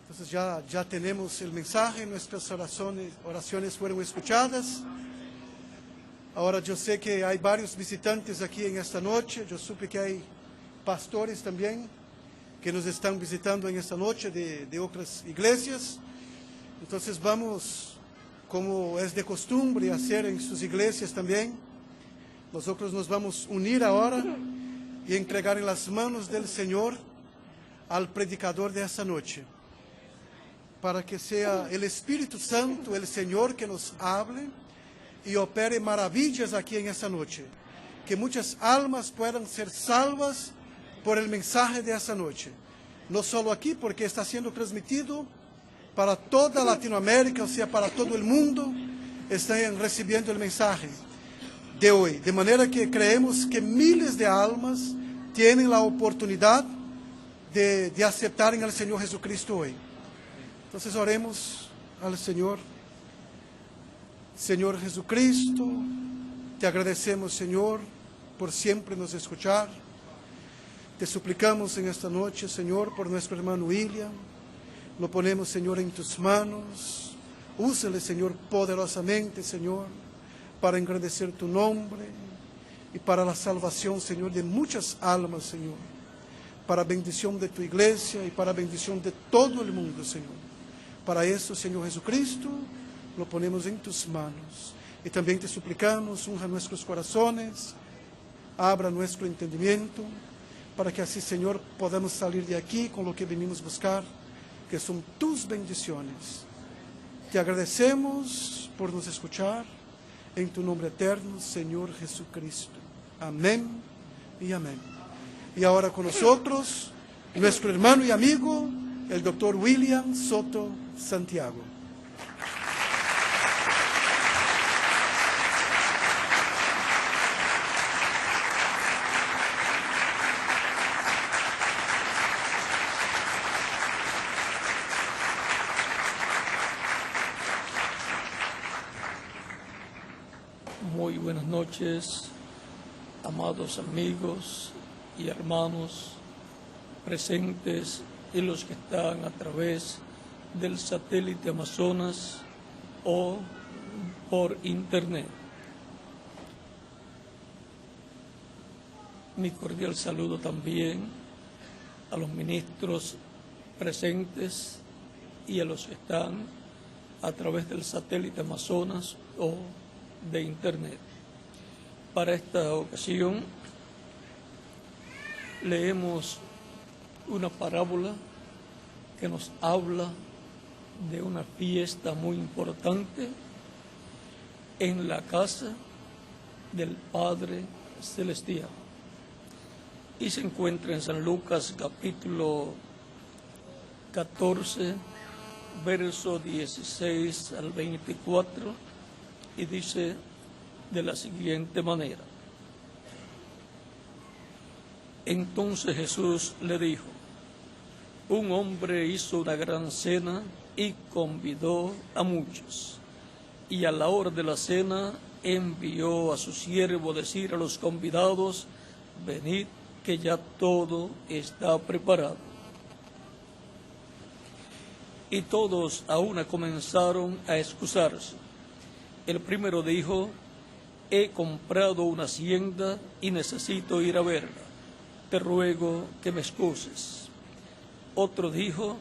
Entonces ya tenemos el mensaje, nuestras oraciones fueron escuchadas. Ahora yo sé que hay varios visitantes aquí en esta noche, yo supe que hay pastores también que nos están visitando en esta noche de otras iglesias. Entonces vamos, como es de costumbre hacer en sus iglesias también, nosotros nos vamos a unir ahora y entregar en las manos del Señor al predicador de esta noche, para que sea el Espíritu Santo, el Señor, que nos hable y opere maravillas aquí en esta noche. Que muchas almas puedan ser salvas por el mensaje de esta noche. No solo aquí, porque está siendo transmitido para toda Latinoamérica, o sea, para todo el mundo, están recibiendo el mensaje de hoy. De manera que creemos que miles de almas tienen la oportunidad de aceptar en el Señor Jesucristo hoy. Entonces oremos al Señor. Señor Jesucristo, te agradecemos, Señor, por siempre nos escuchar. Te suplicamos en esta noche, Señor, por nuestro hermano William. Lo ponemos, Señor, en tus manos. Úsale, Señor, poderosamente, Señor, para engrandecer tu nombre y para la salvación, Señor, de muchas almas, Señor, para bendición de tu iglesia y para bendición de todo el mundo, Señor. Para eso, Señor Jesucristo, lo ponemos en tus manos. Y también te suplicamos, unja nuestros corazones, abra nuestro entendimiento, para que así, Señor, podamos salir de aquí con lo que venimos a buscar, que son tus bendiciones. Te agradecemos por nos escuchar, en tu nombre eterno, Señor Jesucristo. Amén y amén. Y ahora con nosotros, nuestro hermano y amigo, el doctor William Soto Santiago. Muy buenas noches, amados amigos y hermanos presentes y los que están a través del satélite Amazonas o por internet. Mi cordial saludo también a los ministros presentes y a los que están a través del satélite Amazonas o de internet. Para esta ocasión leemos una parábola que nos habla de una fiesta muy importante en la casa del Padre Celestial. Y se encuentra en San Lucas capítulo 14, verso 16 al 24, y dice de la siguiente manera: Entonces Jesús le dijo: un hombre hizo una gran cena y convidó a muchos. Y a la hora de la cena envió a su siervo a decir a los convidados: venid, que ya todo está preparado. Y todos a una comenzaron a excusarse. El primero dijo: he comprado una hacienda y necesito ir a verla. Te ruego que me excuses. Otro dijo: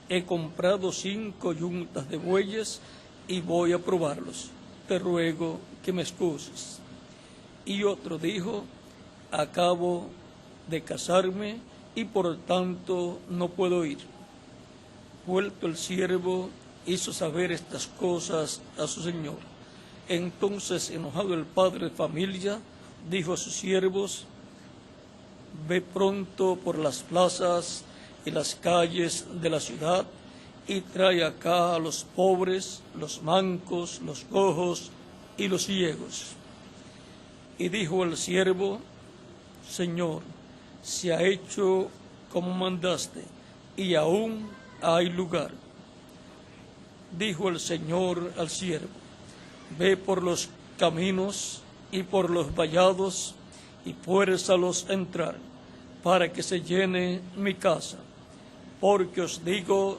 he comprado 5 yuntas de bueyes y voy a probarlos. Te ruego que me excuses. Y otro dijo: acabo de casarme y por tanto no puedo ir. Vuelto el siervo, hizo saber estas cosas a su señor. Entonces, enojado el padre de familia, dijo a sus siervos: ve pronto por las plazas y las calles de la ciudad y trae acá a los pobres, los mancos, los cojos y los ciegos. Y dijo el siervo: Señor, se ha hecho como mandaste, y aún hay lugar. Dijo el Señor al siervo: ve por los caminos y por los vallados y fuérzalos a entrar, para que se llene mi casa. Porque os digo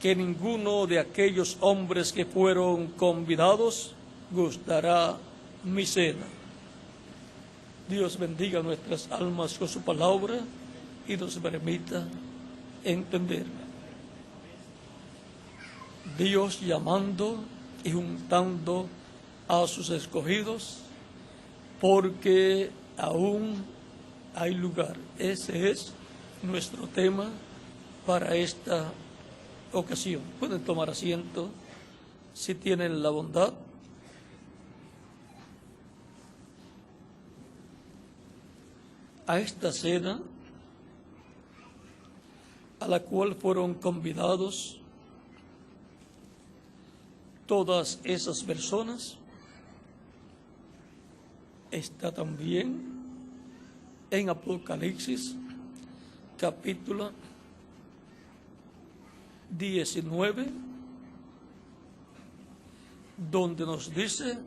que ninguno de aquellos hombres que fueron convidados gustará mi cena. Dios bendiga nuestras almas con su palabra y nos permita entenderla. Dios llamando y juntando a sus escogidos, porque aún hay lugar. Ese es nuestro tema para esta ocasión. Pueden tomar asiento si tienen la bondad. A esta cena a la cual fueron convidados todas esas personas, está también en Apocalipsis capítulo 19, donde nos dice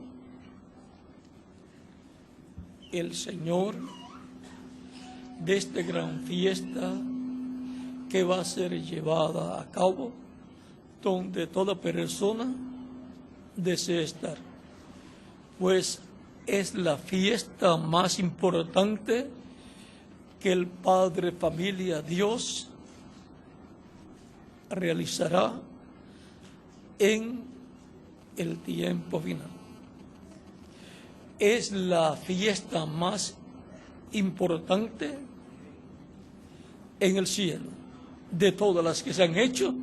el Señor de esta gran fiesta que va a ser llevada a cabo, donde toda persona desea estar, pues es la fiesta más importante que el Padre Familia Dios realizará en el tiempo final. Es la fiesta más importante en el cielo. De todas las que se han hecho,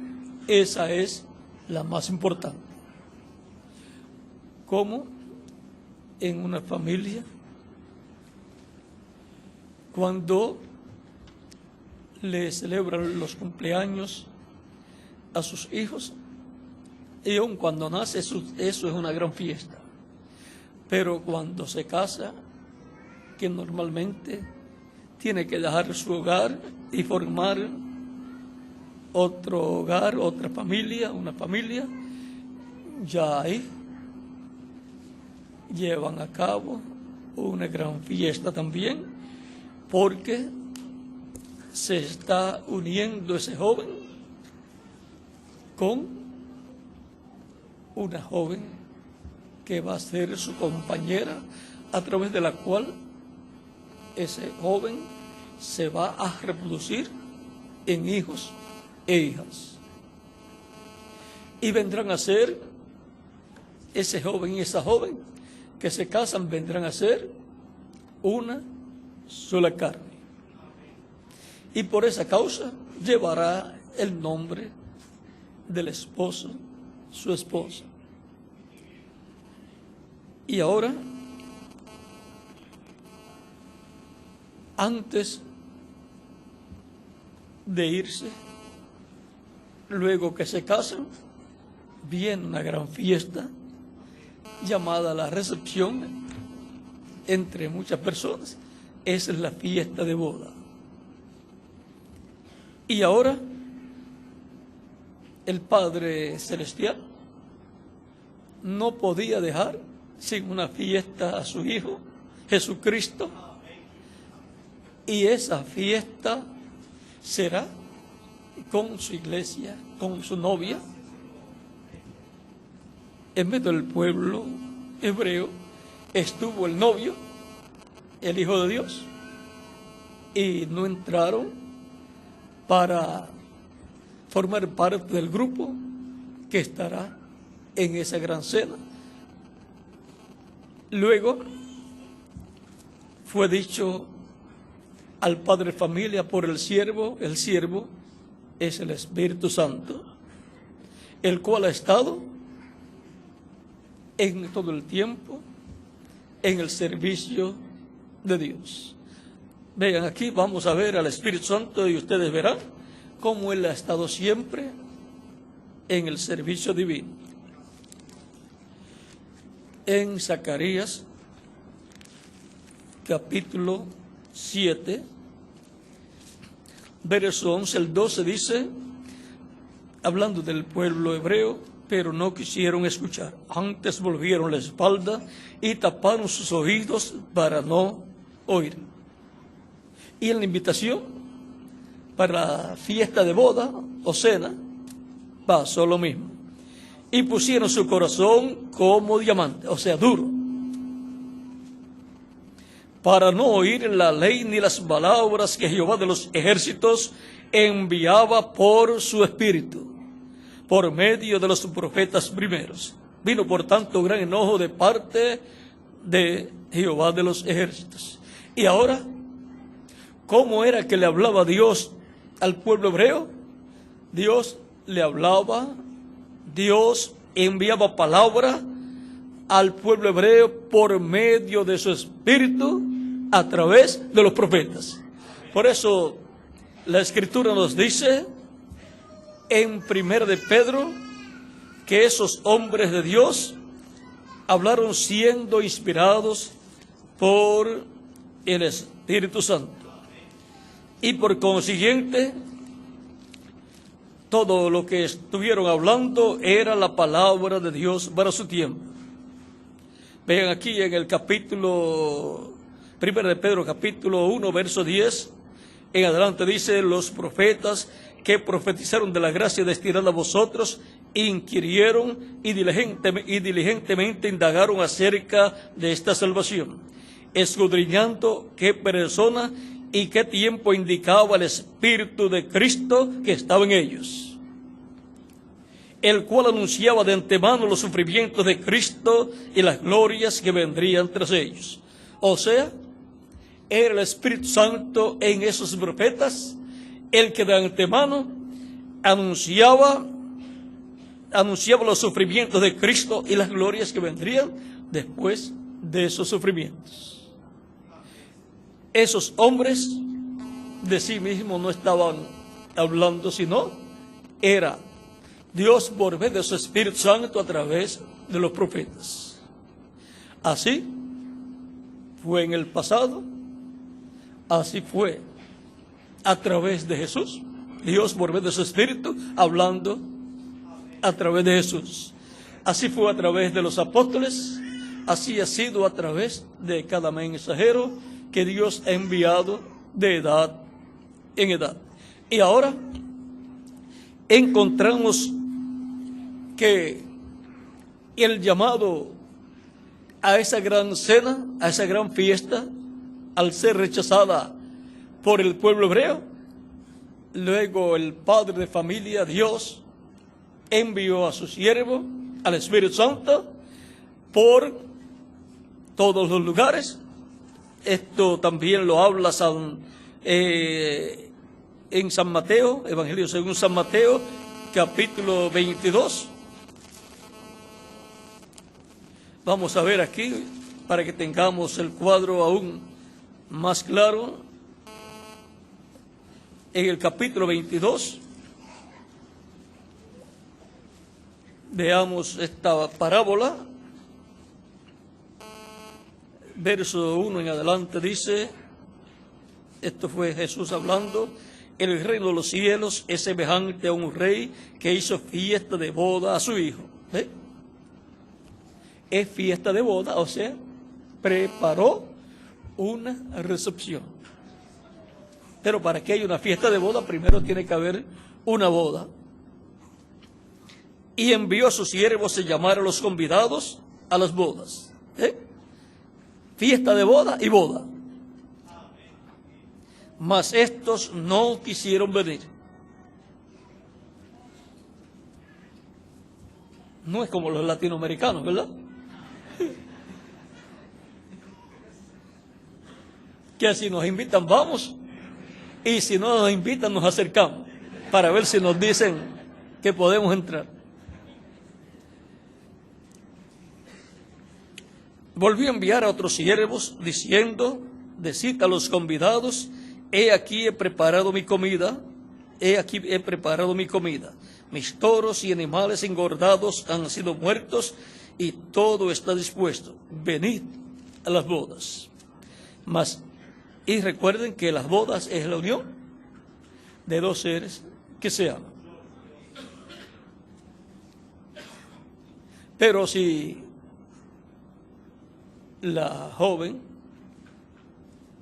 esa es la más importante. Como en una familia, cuando le celebran los cumpleaños a sus hijos, y aun cuando nace, eso es una gran fiesta. Pero cuando se casa, que normalmente tiene que dejar su hogar y formar otro hogar, otra familia, una familia, ya ahí llevan a cabo una gran fiesta también, porque se está uniendo ese joven con una joven que va a ser su compañera, a través de la cual ese joven se va a reproducir en hijos e hijas. Y vendrán a ser ese joven y esa joven que se casan, vendrán a ser una sola carne. Y por esa causa llevará el nombre del esposo, su esposa. Y ahora, antes de irse, luego que se casan, viene una gran fiesta llamada la recepción entre muchas personas. Esa es la fiesta de boda. Y ahora el Padre Celestial no podía dejar sin una fiesta a su Hijo Jesucristo, y esa fiesta será con su iglesia, con su novia. En medio del pueblo hebreo estuvo el novio, el Hijo de Dios, y no entraron para formar parte del grupo que estará en esa gran cena. Luego fue dicho al Padre Familia por el siervo es el Espíritu Santo, el cual ha estado en todo el tiempo en el servicio de Dios. Vean, aquí vamos a ver al Espíritu Santo y ustedes verán cómo Él ha estado siempre en el servicio divino. En Zacarías capítulo 7, verso 11 al 12 dice, hablando del pueblo hebreo, pero no quisieron escuchar, antes volvieron la espalda y taparon sus oídos para no oír. Y en la invitación para la fiesta de boda o cena, pasó lo mismo. Y pusieron su corazón como diamante, o sea, duro, para no oír la ley ni las palabras que Jehová de los ejércitos enviaba por su espíritu, por medio de los profetas primeros. Vino por tanto gran enojo de parte de Jehová de los ejércitos. Y ahora, ¿cómo era que le hablaba Dios al pueblo hebreo? Dios le hablaba, Dios enviaba palabra al pueblo hebreo por medio de su espíritu a través de los profetas. Por eso la Escritura nos dice en 1 de Pedro que esos hombres de Dios hablaron siendo inspirados por el Espíritu Santo. Y por consiguiente, todo lo que estuvieron hablando era la palabra de Dios para su tiempo. Vean aquí en el capítulo 1 de Pedro, capítulo 1, verso 10, en adelante dice: los profetas que profetizaron de la gracia destinada a vosotros inquirieron y diligentemente indagaron acerca de esta salvación, escudriñando qué persona y qué tiempo indicaba el Espíritu de Cristo que estaba en ellos, el cual anunciaba de antemano los sufrimientos de Cristo y las glorias que vendrían tras ellos. O sea, era el Espíritu Santo en esos profetas el que de antemano anunciaba los sufrimientos de Cristo y las glorias que vendrían después de esos sufrimientos. Esos hombres de sí mismos no estaban hablando, sino era Dios por medio de su Espíritu Santo a través de los profetas. Así fue en el pasado, así fue a través de Jesús, Dios por medio de su Espíritu hablando a través de Jesús. Así fue a través de los apóstoles, así ha sido a través de cada mensajero que Dios ha enviado de edad en edad. Y ahora encontramos que el llamado a esa gran cena, a esa gran fiesta, al ser rechazada por el pueblo hebreo, luego el padre de familia, Dios, envió a su siervo, al Espíritu Santo, por todos los lugares. Esto también lo habla en San Mateo, Evangelio según San Mateo, capítulo 22. Vamos a ver aquí, para que tengamos el cuadro aún más claro. En el capítulo 22, veamos esta parábola. Verso 1 en adelante dice, esto fue Jesús hablando: el reino de los cielos es semejante a un rey que hizo fiesta de boda a su hijo. ¿Ve? Es fiesta de boda, o sea, preparó una recepción. Pero para que haya una fiesta de boda, primero tiene que haber una boda. Y envió a sus siervos a llamar a los convidados a las bodas. Fiesta de boda y boda. Mas estos no quisieron venir. No es como los latinoamericanos, ¿verdad? Que si nos invitan, vamos. Y si no nos invitan, nos acercamos para ver si nos dicen que podemos entrar. Volvió a enviar a otros siervos diciendo: decid a los convidados: he aquí he preparado mi comida, mis toros y animales engordados han sido muertos y todo está dispuesto, venid a las bodas. Y recuerden que las bodas es la unión de dos seres que se aman. Pero si la joven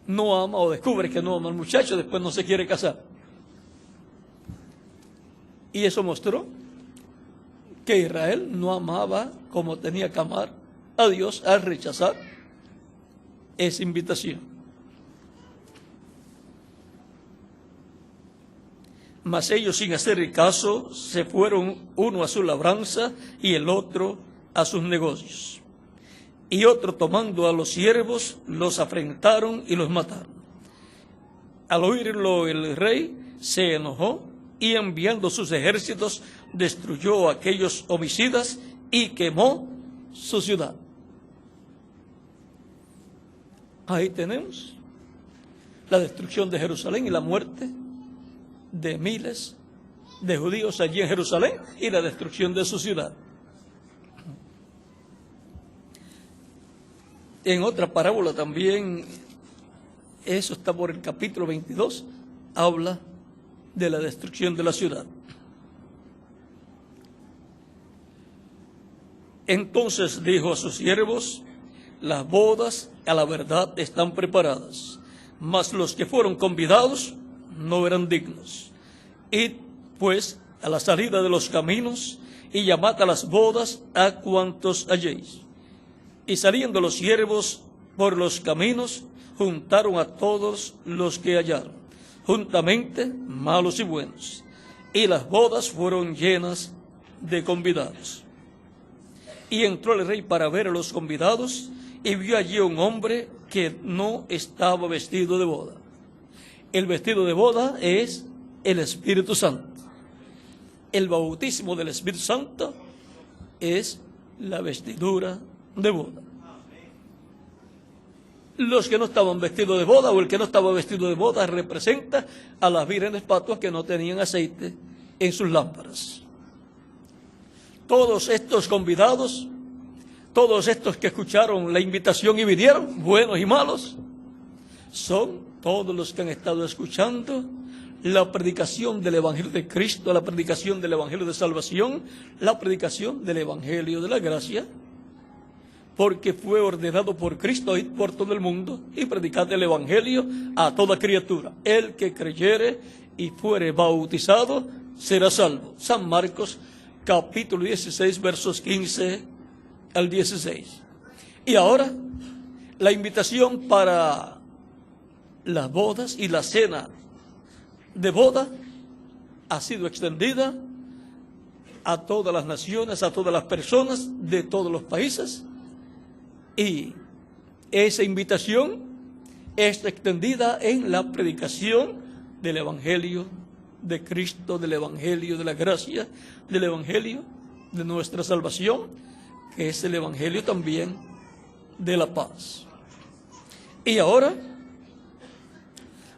no ama o descubre que no ama al muchacho, después no se quiere casar. Y eso mostró que Israel no amaba como tenía que amar a Dios al rechazar esa invitación. Mas ellos, sin hacer caso, se fueron, uno a su labranza y el otro a sus negocios. Y otro, tomando a los siervos, los afrentaron y los mataron. Al oírlo el rey se enojó y, enviando sus ejércitos, destruyó a aquellos homicidas y quemó su ciudad. Ahí tenemos la destrucción de Jerusalén y la muerte de miles de judíos allí en Jerusalén y la destrucción de su ciudad. En otra parábola también, eso está por el capítulo 22, habla de la destrucción de la ciudad. Entonces dijo a sus siervos: las bodas a la verdad están preparadas, mas los que fueron convidados no eran dignos. Id pues a la salida de los caminos y llamad a las bodas a cuantos halléis. Y saliendo los siervos por los caminos, juntaron a todos los que hallaron, juntamente malos y buenos. Y las bodas fueron llenas de convidados. Y entró el rey para ver a los convidados, y vio allí un hombre que no estaba vestido de boda. El vestido de boda es el Espíritu Santo. El bautismo del Espíritu Santo es la vestidura de boda. Los que no estaban vestidos de boda, o el que no estaba vestido de boda, representa a las vírgenes patuas que no tenían aceite en sus lámparas. Todos estos convidados, todos estos que escucharon la invitación y vinieron, buenos y malos, son todos los que han estado escuchando la predicación del Evangelio de Cristo, la predicación del Evangelio de salvación, la predicación del Evangelio de la gracia, porque fue ordenado por Cristo ir por todo el mundo y predicar el Evangelio a toda criatura. El que creyere y fuere bautizado será salvo. San Marcos, capítulo 16, versos 15 al 16. Y ahora, la invitación para las bodas y la cena de boda ha sido extendida a todas las naciones, a todas las personas de todos los países, y esa invitación está extendida en la predicación del Evangelio de Cristo, del Evangelio de la gracia, del Evangelio de nuestra salvación, que es el Evangelio también de la paz. Y ahora,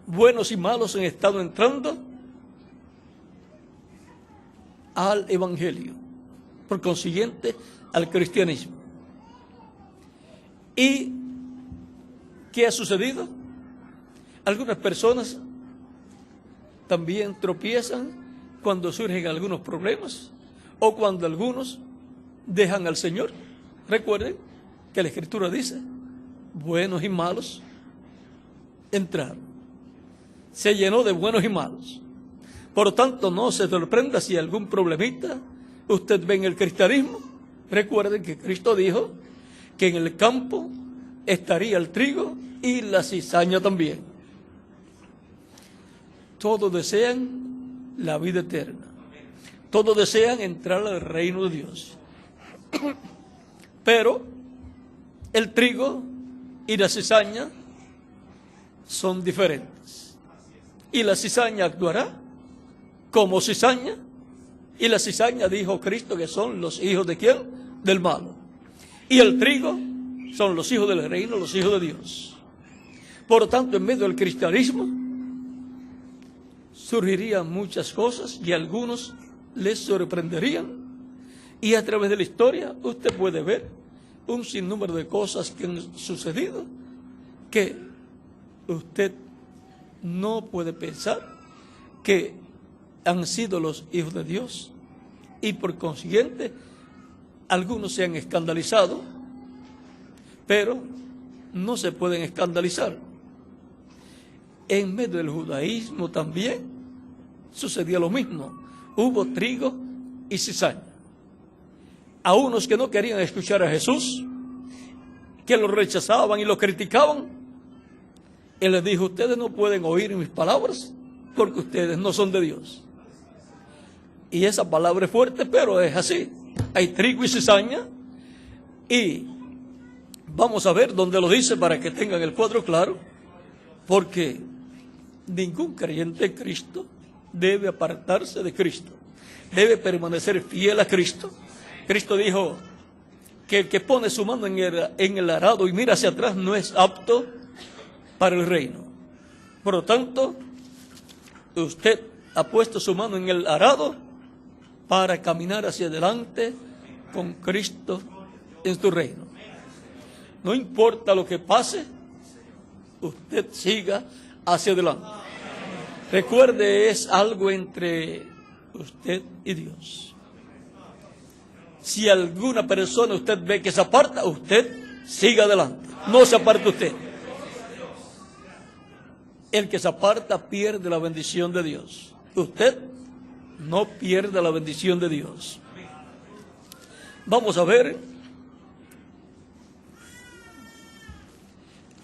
buenos y malos han estado entrando al Evangelio, por consiguiente al cristianismo. ¿Y qué ha sucedido? Algunas personas también tropiezan cuando surgen algunos problemas o cuando algunos dejan al Señor. Recuerden que la Escritura dice: buenos y malos entraron. Se llenó de buenos y malos. Por lo tanto, no se sorprenda si algún problemita usted ve en el cristianismo. Recuerden que Cristo dijo que en el campo estaría el trigo y la cizaña también. Todos desean la vida eterna. Todos desean entrar al reino de Dios. Pero el trigo y la cizaña son diferentes. Y la cizaña actuará como cizaña. Y la cizaña, dijo Cristo, que son los hijos de ¿quién? Del malo. Y el trigo son los hijos del reino, los hijos de Dios. Por lo tanto, en medio del cristianismo surgirían muchas cosas y algunos les sorprenderían. Y a través de la historia usted puede ver un sinnúmero de cosas que han sucedido que usted no puede pensar que han sido los hijos de Dios, y por consiguiente algunos se han escandalizado, pero no se pueden escandalizar. En medio del judaísmo también sucedía lo mismo. Hubo trigo y cizaña. a unos que no querían escuchar a Jesús, que lo rechazaban y lo criticaban. Él les dijo: ustedes no pueden oír mis palabras porque ustedes no son de Dios. Y esa palabra es fuerte, pero es así. Hay trigo y cizaña, y vamos a ver dónde lo dice para que tengan el cuadro claro, porque ningún creyente en Cristo debe apartarse de Cristo, debe permanecer fiel a Cristo. Cristo dijo que el que pone su mano en el arado y mira hacia atrás no es apto para el reino. Por lo tanto, usted ha puesto su mano en el arado para caminar hacia adelante con Cristo en su reino. No importa lo que pase, usted siga hacia adelante. Recuerde, es algo entre usted y Dios. Si alguna persona usted ve que se aparta, usted siga adelante. No se aparte usted. El que se aparta pierde la bendición de Dios. Usted no pierda la bendición de Dios. Vamos a ver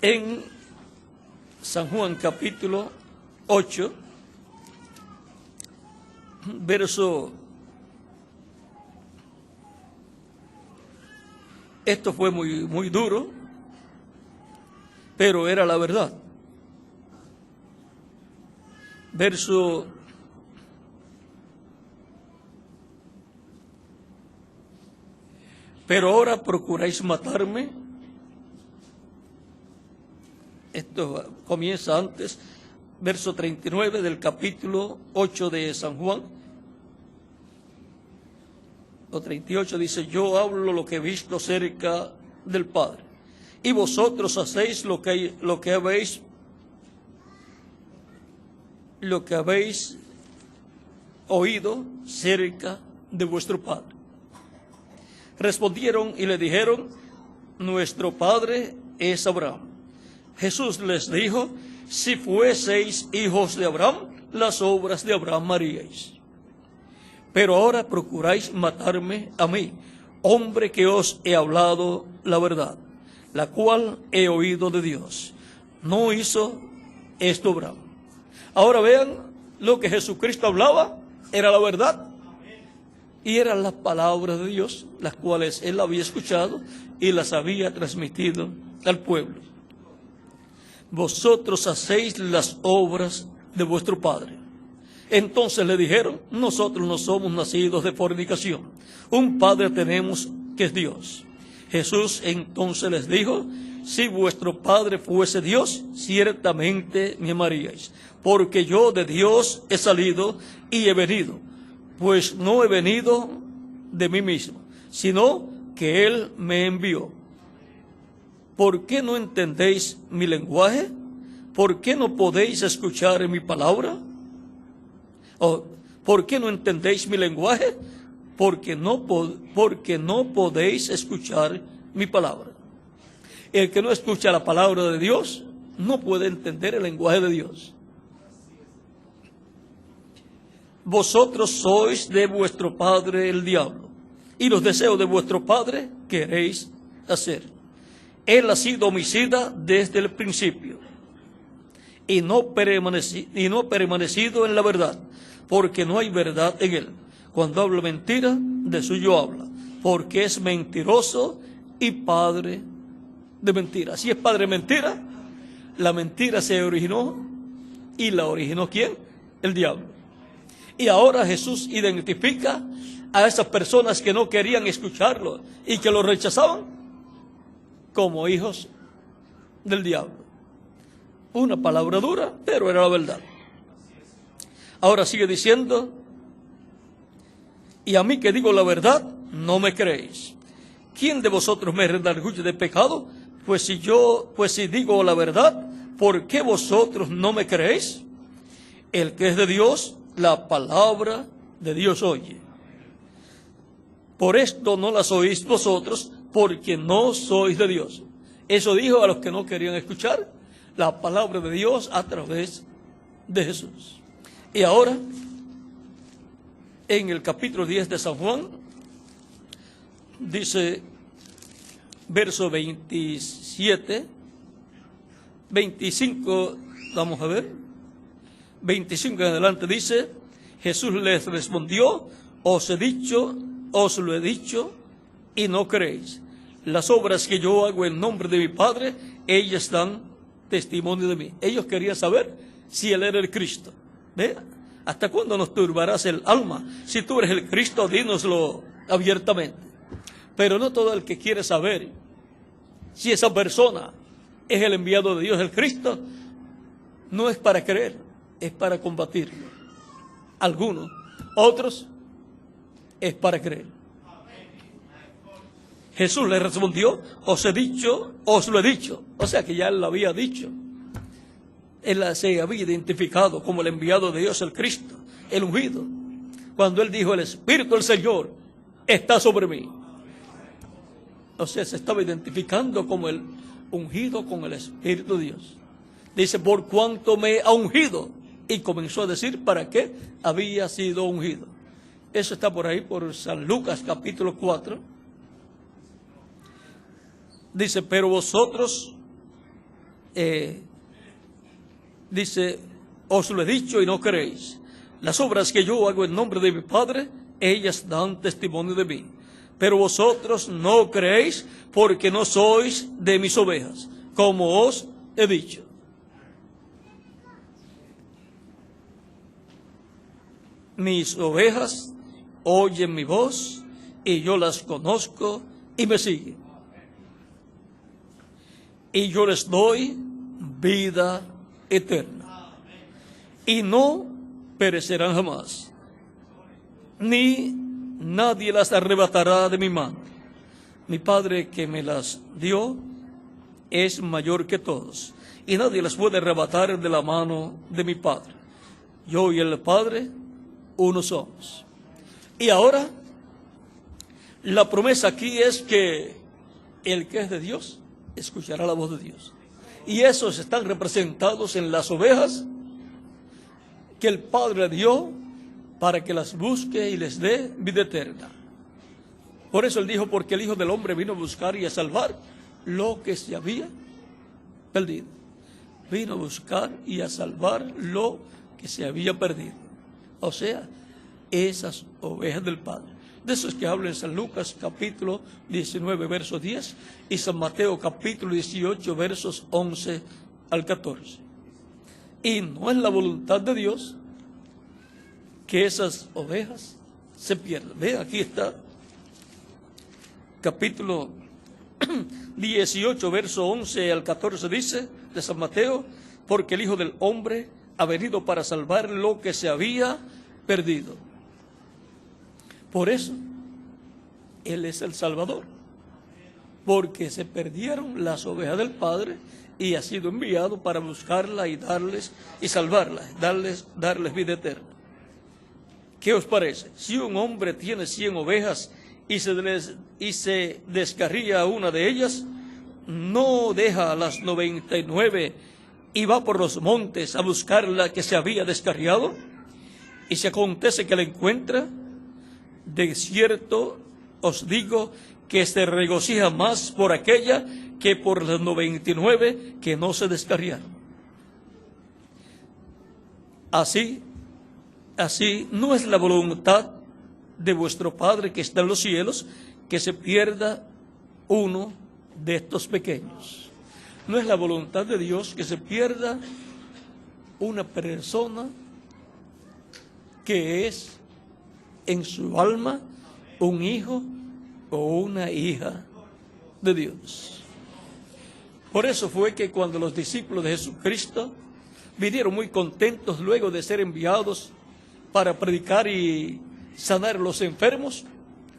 en San Juan capítulo 8, verso. Esto fue muy duro, pero era la verdad. Verso 'Pero ahora procuráis matarme'. Esto comienza antes, verso 39 del capítulo 8 de San Juan. O 38 dice: 'Yo hablo lo que he visto cerca del Padre, y vosotros hacéis lo que habéis oído cerca de vuestro Padre'. Respondieron y le dijeron: 'Nuestro padre es Abraham'. Jesús les dijo: 'Si fueseis hijos de Abraham, las obras de Abraham haríais. Pero ahora procuráis matarme a mí, hombre que os he hablado la verdad, la cual he oído de Dios. No hizo esto Abraham'. Ahora vean, lo que Jesucristo hablaba era la verdad. Y eran las palabras de Dios, las cuales él había escuchado y las había transmitido al pueblo. 'Vosotros hacéis las obras de vuestro padre'. Entonces le dijeron: 'Nosotros no somos nacidos de fornicación. Un padre tenemos, que es Dios'. Jesús entonces les dijo: 'Si vuestro padre fuese Dios, ciertamente me amaríais, porque yo de Dios he salido y he venido. Pues no he venido de mí mismo, sino que Él me envió. ¿Por qué no entendéis mi lenguaje? ¿Por qué no podéis escuchar mi palabra? ¿Por qué no entendéis mi lenguaje? Porque no podéis escuchar mi palabra. El que no escucha la palabra de Dios no puede entender el lenguaje de Dios. Vosotros sois de vuestro padre el diablo, y los deseos de vuestro padre queréis hacer. Él ha sido homicida desde el principio, y no permanecido en la verdad, porque no hay verdad en él. Cuando habla mentira, de suyo habla, porque es mentiroso y padre de mentira. Si es padre de mentira, la mentira se originó, y la originó ¿quién? El diablo. Y ahora Jesús identifica a esas personas que no querían escucharlo y que lo rechazaban como hijos del diablo. Una palabra dura, pero era la verdad. Ahora sigue diciendo: 'Y a mí que digo la verdad, no me creéis. ¿Quién de vosotros me redarguye de pecado? Pues si digo la verdad, ¿por qué vosotros no me creéis? El que es de Dios, la palabra de Dios oye. Por esto no las oís vosotros, porque no sois de Dios'. Eso dijo a los que no querían escuchar la palabra de Dios a través de Jesús. Y ahora, en el capítulo 10 de San Juan, dice, verso 27, 25, vamos a ver, 25 en adelante dice, Jesús les respondió, os lo he dicho, y no creéis. Las obras que yo hago en nombre de mi Padre, ellas dan testimonio de mí. Ellos querían saber si Él era el Cristo. ¿Ve? ¿Hasta cuándo nos turbarás el alma? Si tú eres el Cristo, dínoslo abiertamente. Pero no todo el que quiere saber si esa persona es el enviado de Dios, el Cristo, no es para creer, es para combatirlo. Algunos, otros, es para creer. Jesús le respondió, os lo he dicho. O sea que ya Él lo había dicho. Él se había identificado como el enviado de Dios, el Cristo, el ungido. Cuando Él dijo, el Espíritu del Señor está sobre mí. O sea, se estaba identificando como el ungido con el Espíritu de Dios. Dice, por cuanto me ha ungido. Y comenzó a decir para qué había sido ungido. Eso está por ahí, por San Lucas capítulo 4. Dice, pero vosotros, dice, os lo he dicho y no creéis. Las obras que yo hago en nombre de mi Padre, ellas dan testimonio de mí. Pero vosotros no creéis porque no sois de mis ovejas, como os he dicho. Mis ovejas oyen mi voz y yo las conozco y me siguen. Y yo les doy vida eterna. Y no perecerán jamás. Ni nadie las arrebatará de mi mano. Mi Padre que me las dio es mayor que todos. Y nadie las puede arrebatar de la mano de mi Padre. Yo y el Padre, uno somos. Y ahora, la promesa aquí es que el que es de Dios escuchará la voz de Dios. Y esos están representados en las ovejas que el Padre dio para que las busque y les dé vida eterna. Por eso Él dijo, porque el Hijo del Hombre vino a buscar y a salvar lo que se había perdido. Vino a buscar y a salvar lo que se había perdido. O sea, esas ovejas del Padre. De eso es que habla en San Lucas capítulo 19, verso 10 y San Mateo capítulo 18, versos 11 al 14. Y no es la voluntad de Dios que esas ovejas se pierdan. Ve, aquí está, capítulo 18, verso 11 al 14 dice de San Mateo, porque el Hijo del Hombre ha venido para salvar lo que se había perdido. Por eso, Él es el Salvador, porque se perdieron las ovejas del Padre y ha sido enviado para buscarla y darles y salvarlas, darles vida eterna. ¿Qué os parece? Si un hombre tiene 100 ovejas y se descarría una de ellas, ¿no deja a las 99 y va por los montes a buscar la que se había descarriado? Y si acontece que la encuentra, de cierto os digo que se regocija más por aquella que por las 99 que no se descarriaron. Así no es la voluntad de vuestro Padre que está en los cielos que se pierda uno de estos pequeños. No es la voluntad de Dios que se pierda una persona que es en su alma un hijo o una hija de Dios. Por eso fue que cuando los discípulos de Jesucristo vinieron muy contentos luego de ser enviados para predicar y sanar a los enfermos,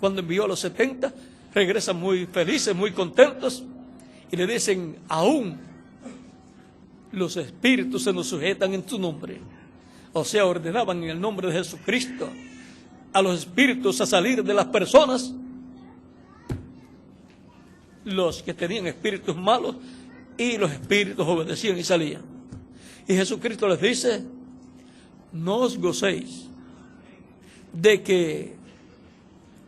cuando envió a los 70, regresan muy felices, muy contentos, y le dicen, aún los espíritus se nos sujetan en tu nombre. O sea, ordenaban en el nombre de Jesucristo a los espíritus a salir de las personas. Los que tenían espíritus malos, y los espíritus obedecían y salían. Y Jesucristo les dice, no os gocéis de que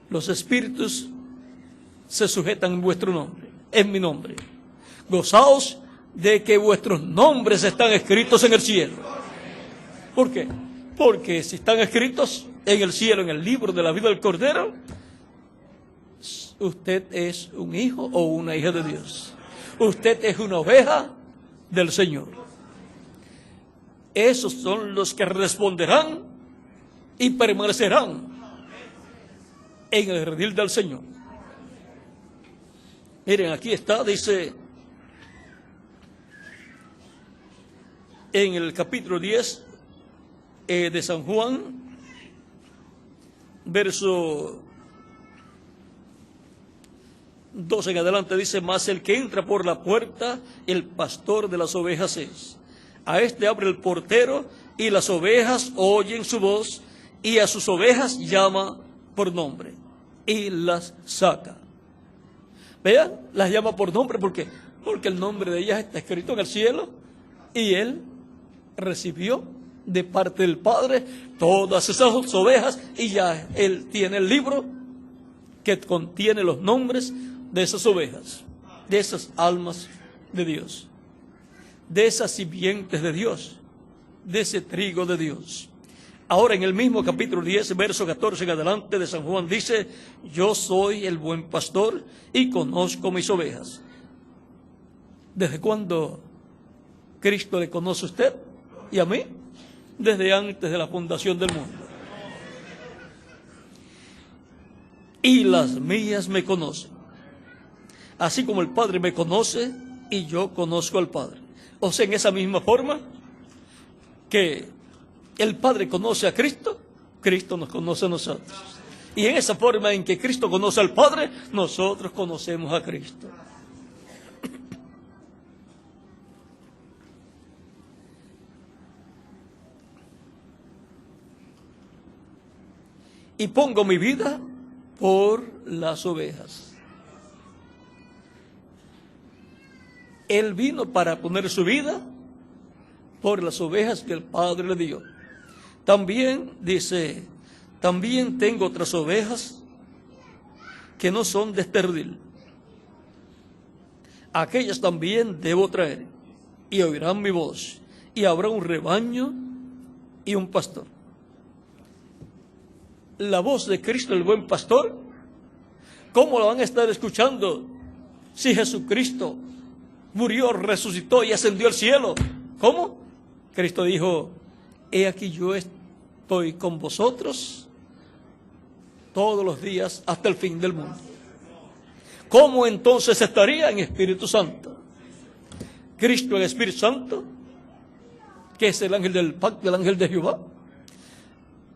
los espíritus se sujetan en vuestro nombre, en mi nombre. Gozaos de que vuestros nombres están escritos en el cielo. ¿Por qué? Porque si están escritos en el cielo, en el libro de la vida del Cordero, usted es un hijo o una hija de Dios. Usted es una oveja del Señor. Esos son los que responderán y permanecerán en el redil del Señor. Miren, aquí está, dice en el capítulo 10 de San Juan, verso 12 en adelante, dice: mas el que entra por la puerta, el pastor de las ovejas es. A este abre el portero, y las ovejas oyen su voz, y a sus ovejas llama por nombre, y las saca. Vean, las llama por nombre, ¿por qué? Porque el nombre de ellas está escrito en el cielo, y él recibió de parte del Padre todas esas ovejas, y ya él tiene el libro que contiene los nombres de esas ovejas, de esas almas de Dios, de esas simientes de Dios, de ese trigo de Dios. Ahora, en el mismo capítulo 10, verso 14 en adelante de San Juan, dice: yo soy el buen pastor y conozco mis ovejas. ¿Desde cuándo Cristo le conoce a usted y a mí? Desde antes de la fundación del mundo. Y las mías me conocen, así como el Padre me conoce y yo conozco al Padre. O sea, en esa misma forma que el Padre conoce a Cristo, Cristo nos conoce a nosotros. Y en esa forma en que Cristo conoce al Padre, nosotros conocemos a Cristo. Y pongo mi vida por las ovejas. Él vino para poner su vida por las ovejas que el Padre le dio. También dice: también tengo otras ovejas que no son de este redil. Aquellas también debo traer, y oirán mi voz, y habrá un rebaño y un pastor. La voz de Cristo, el buen pastor, ¿cómo la van a estar escuchando si Jesucristo murió, resucitó y ascendió al cielo? ¿Cómo? Cristo dijo: he aquí yo estoy con vosotros todos los días hasta el fin del mundo. ¿Cómo entonces estaría en Espíritu Santo? Cristo en Espíritu Santo, que es el ángel del pacto, el ángel de Jehová.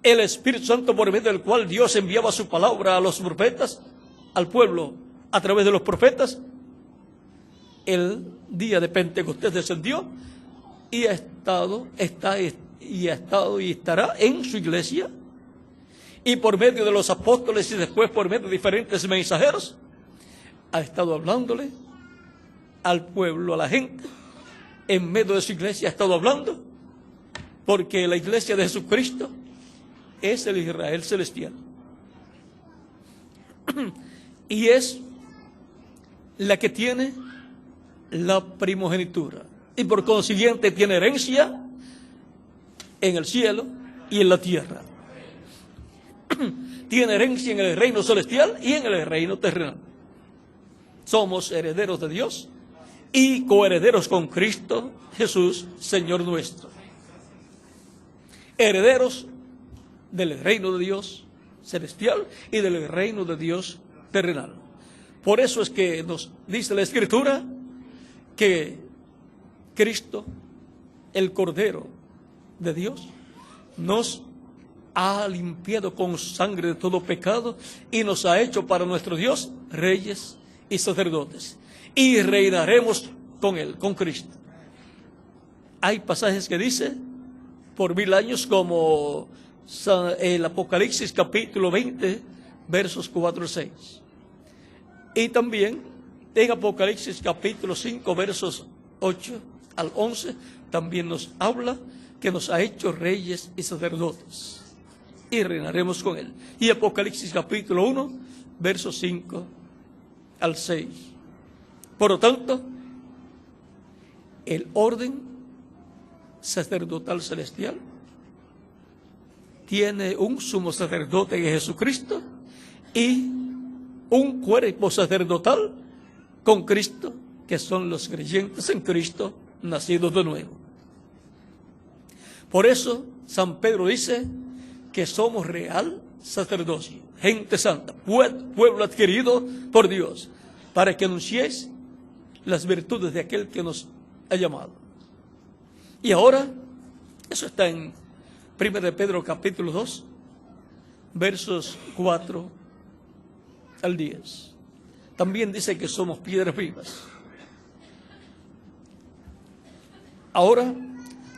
El Espíritu Santo, por medio del cual Dios enviaba su palabra a los profetas, al pueblo, a través de los profetas. El día de Pentecostés descendió y está y estará en su iglesia, y por medio de los apóstoles y después por medio de diferentes mensajeros ha estado hablándole al pueblo, a la gente. En medio de su iglesia ha estado hablando, porque la iglesia de Jesucristo es el Israel celestial y es la que tiene la primogenitura, y por consiguiente tiene herencia en el cielo y en la tierra. Tiene herencia en el reino celestial y en el reino terrenal. Somos herederos de Dios y coherederos con Cristo Jesús, Señor nuestro. Herederos del reino de Dios celestial y del reino de Dios terrenal. Por eso es que nos dice la Escritura que Cristo, el Cordero de Dios, nos ha limpiado con sangre de todo pecado y nos ha hecho para nuestro Dios reyes y sacerdotes, y reinaremos con Él, con Cristo. Hay pasajes que dice por 1000 años, como el Apocalipsis capítulo 20 versos 4 al 6, y también en Apocalipsis capítulo 5 versos 8 al 11 también nos habla que nos ha hecho reyes y sacerdotes y reinaremos con Él. Y Apocalipsis capítulo 1 versos 5 al 6. Por lo tanto, el orden sacerdotal celestial tiene un sumo sacerdote que es Jesucristo y un cuerpo sacerdotal con Cristo, que son los creyentes en Cristo nacidos de nuevo. Por eso San Pedro dice que somos real sacerdocio, gente santa, pueblo adquirido por Dios, para que anunciéis las virtudes de aquel que nos ha llamado. Y ahora, eso está en 1 de Pedro capítulo 2, versos 4 al 10. También dice que somos piedras vivas. Ahora,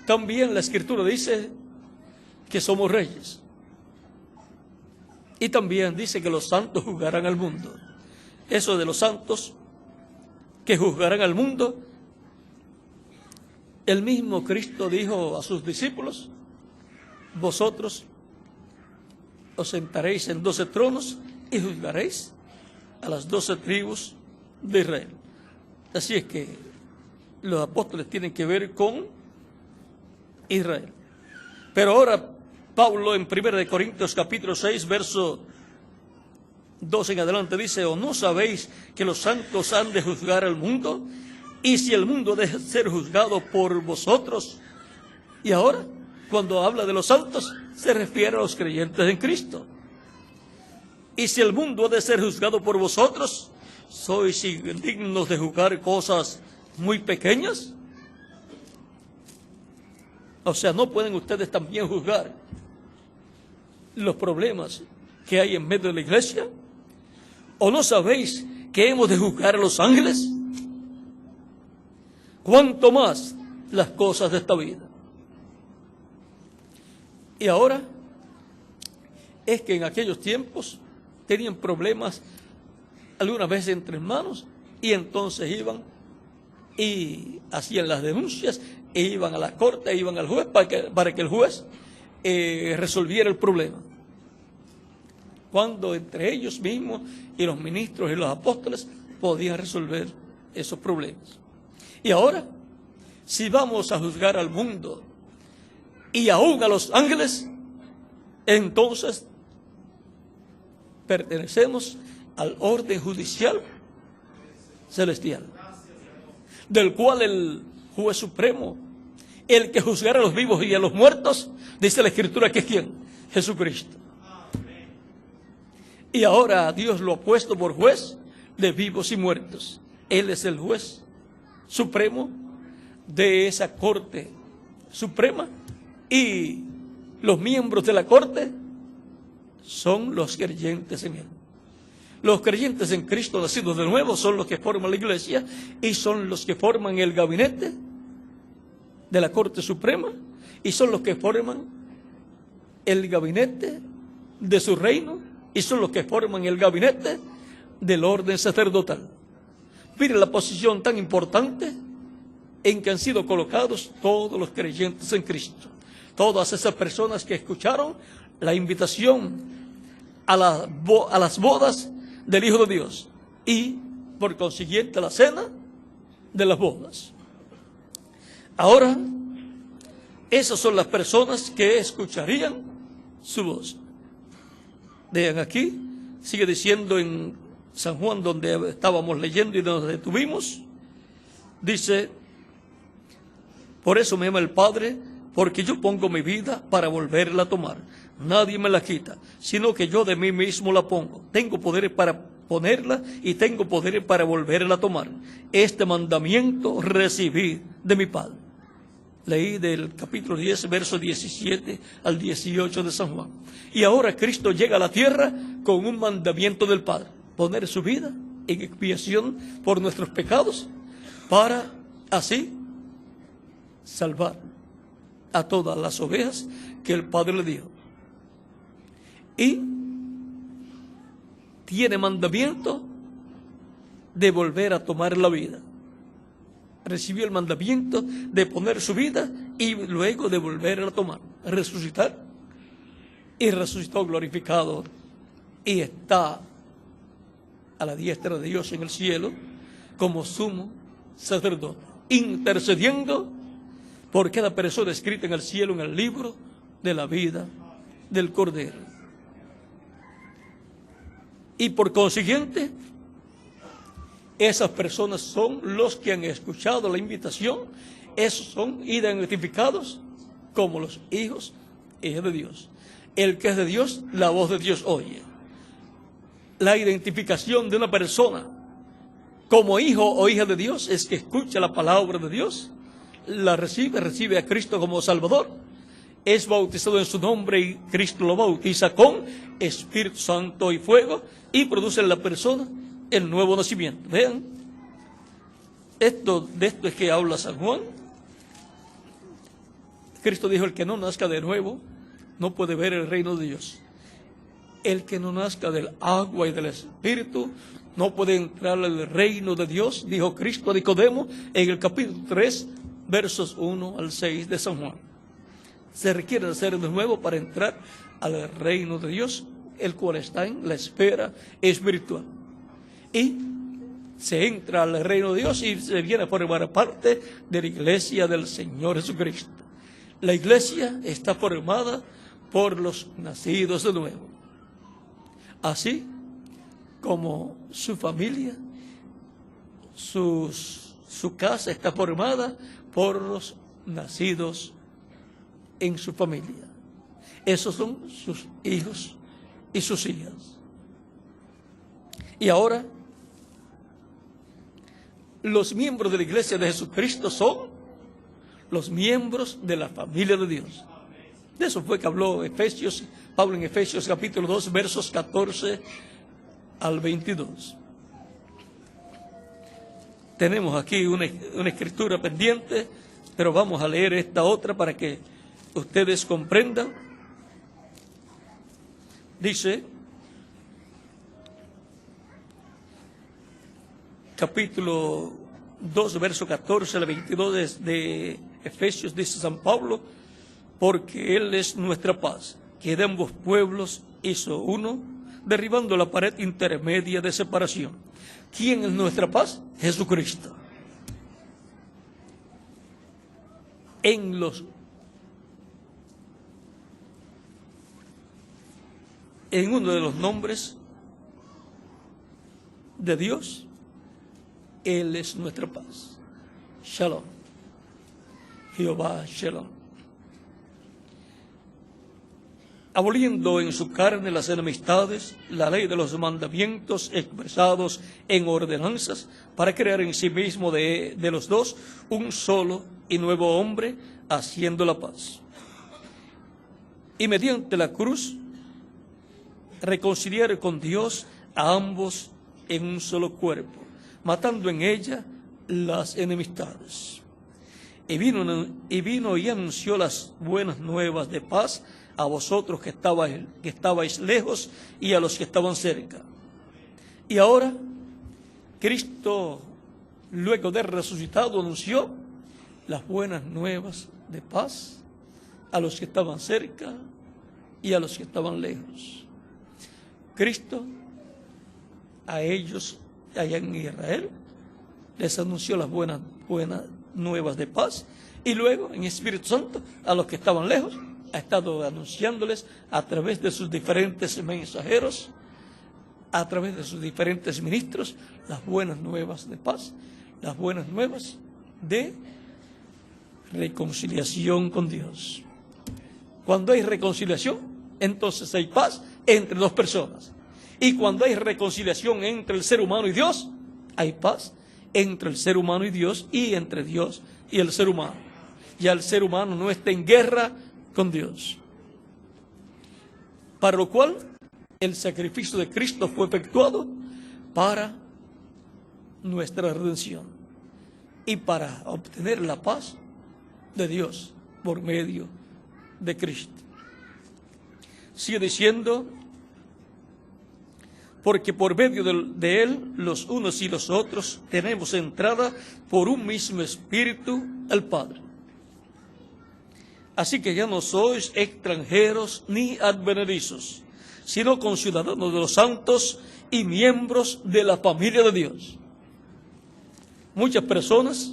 también la Escritura dice que somos reyes. Y también dice que los santos juzgarán al mundo. Eso de los santos que juzgarán al mundo, el mismo Cristo dijo a sus discípulos: vosotros os sentaréis en 12 tronos y juzgaréis a las 12 tribus de Israel. Así es que los apóstoles tienen que ver con Israel. Pero ahora Pablo en 1 Corintios capítulo 6, verso 2 en adelante dice: ¿o no sabéis que los santos han de juzgar al mundo? Y si el mundo debe ser juzgado por vosotros. Y ahora, cuando habla de los santos, se refiere a los creyentes en Cristo. Y si el mundo ha de ser juzgado por vosotros, ¿sois indignos de juzgar cosas muy pequeñas? O sea, ¿no pueden ustedes también juzgar los problemas que hay en medio de la iglesia? ¿O no sabéis que hemos de juzgar a los ángeles? ¿Cuánto más las cosas de esta vida? Y ahora, es que en aquellos tiempos tenían problemas algunas veces entre hermanos, y entonces iban y hacían las denuncias, e iban a la corte, e iban al juez para que el juez resolviera el problema. Cuando entre ellos mismos y los ministros y los apóstoles podían resolver esos problemas. Y ahora, si vamos a juzgar al mundo y aún a los ángeles, entonces pertenecemos al orden judicial celestial, del cual el juez supremo, el que juzgará a los vivos y a los muertos, dice la Escritura que es ¿quién? Jesucristo. Y ahora Dios lo ha puesto por juez de vivos y muertos. Él es el juez supremo de esa corte suprema, y los miembros de la corte son los creyentes en Él. Los creyentes en Cristo nacidos de nuevo son los que forman la iglesia y son los que forman el gabinete de la Corte Suprema y son los que forman el gabinete de su reino y son los que forman el gabinete del orden sacerdotal. Miren la posición tan importante en que han sido colocados todos los creyentes en Cristo. Todas esas personas que escucharon la invitación a las bodas del Hijo de Dios y, por consiguiente, la cena de las bodas. Ahora, esas son las personas que escucharían su voz. Vean aquí, sigue diciendo en San Juan, donde estábamos leyendo y nos detuvimos, dice: por eso me ama el Padre, porque yo pongo mi vida para volverla a tomar. Nadie me la quita, sino que yo de mí mismo la pongo. Tengo poder para ponerla y tengo poder para volverla a tomar. Este mandamiento recibí de mi Padre. Leí del capítulo 10, versos 17 al 18 de San Juan. Y ahora Cristo llega a la tierra con un mandamiento del Padre: poner su vida en expiación por nuestros pecados, para así salvar a todas las ovejas que el Padre le dio. Y tiene mandamiento de volver a tomar la vida. Recibió el mandamiento de poner su vida y luego de volver a tomar, resucitar. Y resucitó glorificado y está a la diestra de Dios en el cielo como sumo sacerdote, intercediendo por cada persona escrita en el cielo en el libro de la vida del Cordero. Y por consiguiente, esas personas son los que han escuchado la invitación, esos son identificados como los hijos e hijas de Dios. El que es de Dios, la voz de Dios oye. La identificación de una persona como hijo o hija de Dios es que escucha la palabra de Dios, la recibe a Cristo como Salvador, es bautizado en su nombre y Cristo lo bautiza con Espíritu Santo y fuego y produce en la persona el nuevo nacimiento. Vean, de esto es que habla San Juan. Cristo dijo: el que no nazca de nuevo no puede ver el reino de Dios. El que no nazca del agua y del Espíritu no puede entrar al reino de Dios, dijo Cristo a Nicodemo en el capítulo 3, versos 1 al 6 de San Juan. Se requiere nacer de nuevo para entrar al reino de Dios, el cual está en la esfera espiritual. Y se entra al reino de Dios y se viene a formar parte de la iglesia del Señor Jesucristo. La iglesia está formada por los nacidos de nuevo, así como su familia, su casa está formada por los nacidos en su familia. Esos son sus hijos y sus hijas. Y ahora, los miembros de la iglesia de Jesucristo son los miembros de la familia de Dios. De eso fue que habló Pablo en Efesios capítulo 2, versos 14 al 22. Tenemos aquí una escritura pendiente, pero vamos a leer esta otra para que ustedes comprendan. Dice, capítulo 2, verso 14 al 22 de Efesios, dice San Pablo: porque Él es nuestra paz, que de ambos pueblos hizo uno, derribando la pared intermedia de separación. ¿Quién es nuestra paz? Jesucristo. En uno de los nombres de Dios, Él es nuestra paz. Shalom. Jehová Shalom. Aboliendo en su carne las enemistades, la ley de los mandamientos expresados en ordenanzas, para crear en sí mismo de los dos un solo y nuevo hombre, haciendo la paz. Y mediante la cruz, reconciliar con Dios a ambos en un solo cuerpo, matando en ella las enemistades. Y vino y anunció las buenas nuevas de paz a vosotros que estabais lejos y a los que estaban cerca. Y ahora, Cristo, luego de resucitado, anunció las buenas nuevas de paz a los que estaban cerca y a los que estaban lejos. Cristo, a ellos allá en Israel, les anunció las buenas nuevas de paz, y luego en Espíritu Santo a los que estaban lejos ha estado anunciándoles a través de sus diferentes mensajeros, a través de sus diferentes ministros, las buenas nuevas de paz, las buenas nuevas de reconciliación con Dios. Cuando hay reconciliación, entonces hay paz entre dos personas. Y cuando hay reconciliación entre el ser humano y Dios, hay paz entre el ser humano y Dios, y entre Dios y el ser humano. Ya el ser humano no está en guerra con Dios. Para lo cual, el sacrificio de Cristo fue efectuado para nuestra redención y para obtener la paz de Dios por medio de Cristo. Sigue diciendo: porque por medio de Él, los unos y los otros, tenemos entrada por un mismo Espíritu al Padre. Así que ya no sois extranjeros ni advenedizos, sino conciudadanos de los santos y miembros de la familia de Dios. Muchas personas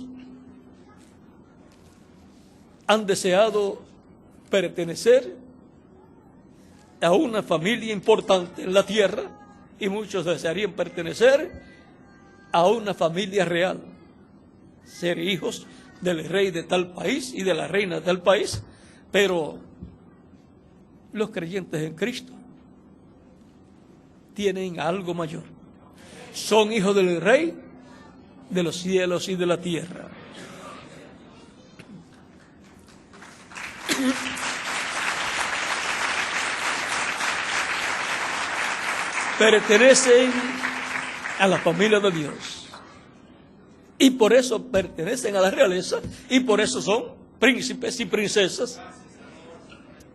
han deseado pertenecer a una familia importante en la tierra y muchos desearían pertenecer a una familia real, ser hijos del rey de tal país y de la reina de tal país, pero los creyentes en Cristo tienen algo mayor. Son hijos del rey de los cielos y de la tierra. Pertenecen a la familia de Dios y por eso pertenecen a la realeza y por eso son príncipes y princesas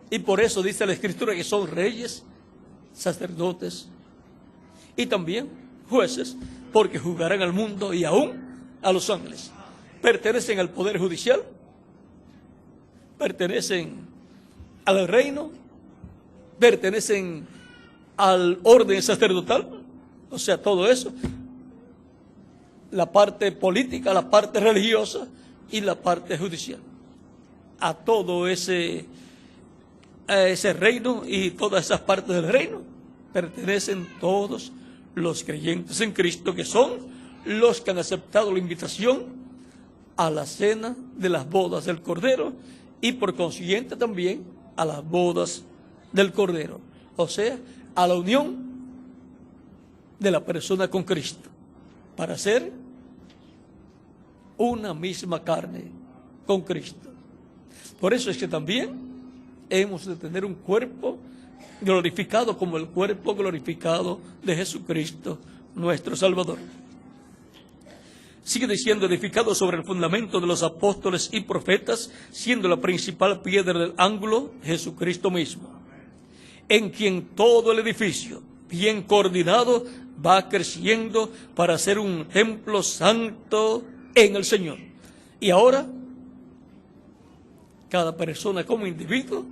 y por eso dice la Escritura que son reyes, sacerdotes y también jueces, porque juzgarán al mundo y aún a los ángeles. Pertenecen al poder judicial, pertenecen al reino, pertenecen al orden sacerdotal, o sea, todo eso, la parte política, la parte religiosa y la parte judicial. A todo ese reino y todas esas partes del reino pertenecen todos los creyentes en Cristo, que son los que han aceptado la invitación a la cena de las bodas del Cordero y por consiguiente también a las bodas del Cordero, o sea, a la unión de la persona con Cristo, para ser una misma carne con Cristo. Por eso es que también hemos de tener un cuerpo glorificado como el cuerpo glorificado de Jesucristo, nuestro Salvador. Sigue diciendo, edificado sobre el fundamento de los apóstoles y profetas, siendo la principal piedra del ángulo Jesucristo mismo, en quien todo el edificio, bien coordinado, va creciendo para ser un templo santo en el Señor. Y ahora, cada persona como individuo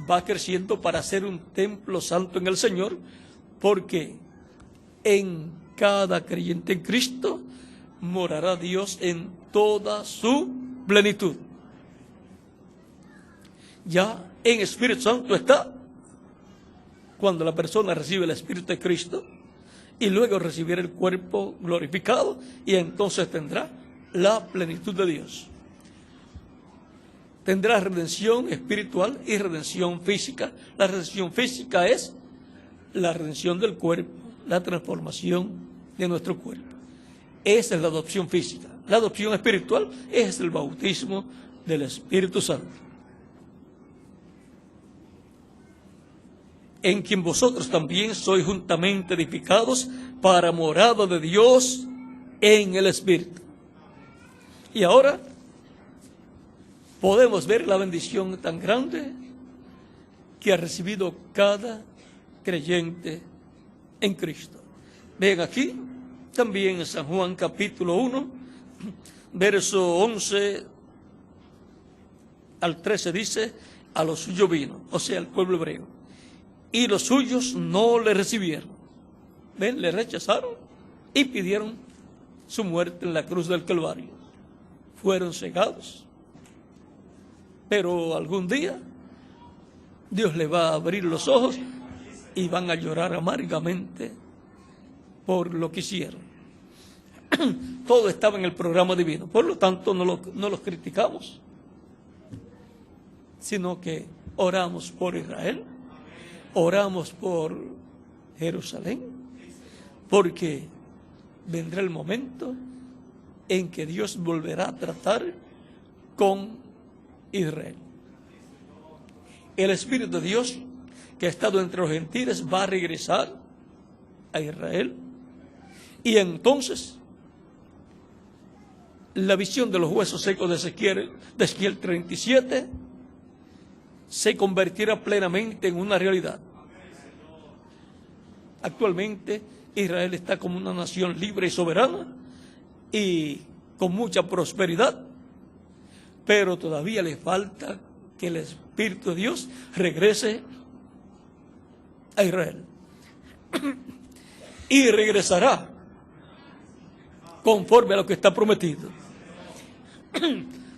va creciendo para ser un templo santo en el Señor, porque en cada creyente en Cristo morará Dios en toda su plenitud. Ya en Espíritu Santo está cuando la persona recibe el Espíritu de Cristo y luego recibirá el cuerpo glorificado y entonces tendrá la plenitud de Dios. Tendrá redención espiritual y redención física. La redención física es la redención del cuerpo, la transformación de nuestro cuerpo. Esa es la adopción física. La adopción espiritual es el bautismo del Espíritu Santo, en quien vosotros también sois juntamente edificados para morada de Dios en el Espíritu. Y ahora podemos ver la bendición tan grande que ha recibido cada creyente en Cristo. Ven aquí, también en San Juan capítulo 1, verso 11 al 13 dice, a los suyos vino, o sea, al pueblo hebreo, y los suyos no le recibieron. ¿Ven? Le rechazaron y pidieron su muerte en la cruz del Calvario. Fueron cegados. Pero algún día Dios le va a abrir los ojos y van a llorar amargamente por lo que hicieron. Todo estaba en el programa divino. Por lo tanto, no los criticamos, sino que oramos por Israel, oramos por Jerusalén, porque vendrá el momento en que Dios volverá a tratar con Israel. El Espíritu de Dios que ha estado entre los gentiles va a regresar a Israel, y entonces la visión de los huesos secos de Ezequiel 37 se convertirá plenamente en una realidad. Actualmente Israel está como una nación libre y soberana y con mucha prosperidad, pero todavía le falta que el Espíritu de Dios regrese a Israel. Y regresará conforme a lo que está prometido.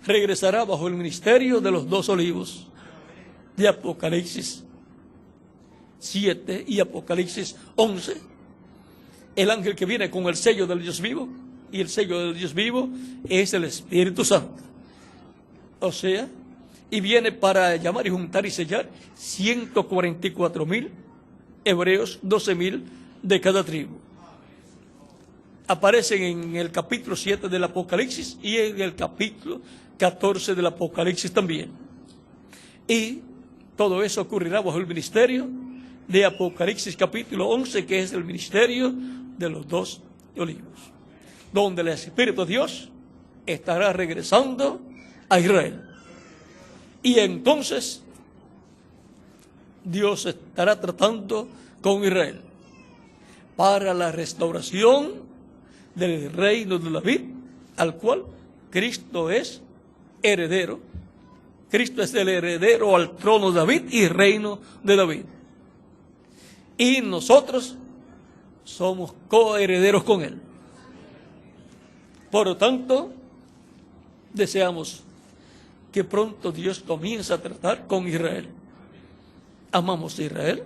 Regresará bajo el ministerio de los 2 olivos de Apocalipsis 7 y Apocalipsis 11. El ángel que viene con el sello del Dios vivo, y el sello del Dios vivo es el Espíritu Santo. O sea, y viene para llamar y juntar y sellar 144,000 hebreos, 12,000 de cada tribu. Aparecen en el capítulo 7 del Apocalipsis y en el capítulo 14 del Apocalipsis también. Y todo eso ocurrirá bajo el ministerio de Apocalipsis capítulo 11, que es el ministerio de los 2 olivos, donde el Espíritu de Dios estará regresando a Israel. Y entonces Dios estará tratando con Israel para la restauración del reino de David, al cual Cristo es heredero. Cristo es el heredero al trono de David y reino de David. Y nosotros somos coherederos con él. Por lo tanto, deseamos que pronto Dios comience a tratar con Israel. Amamos a Israel,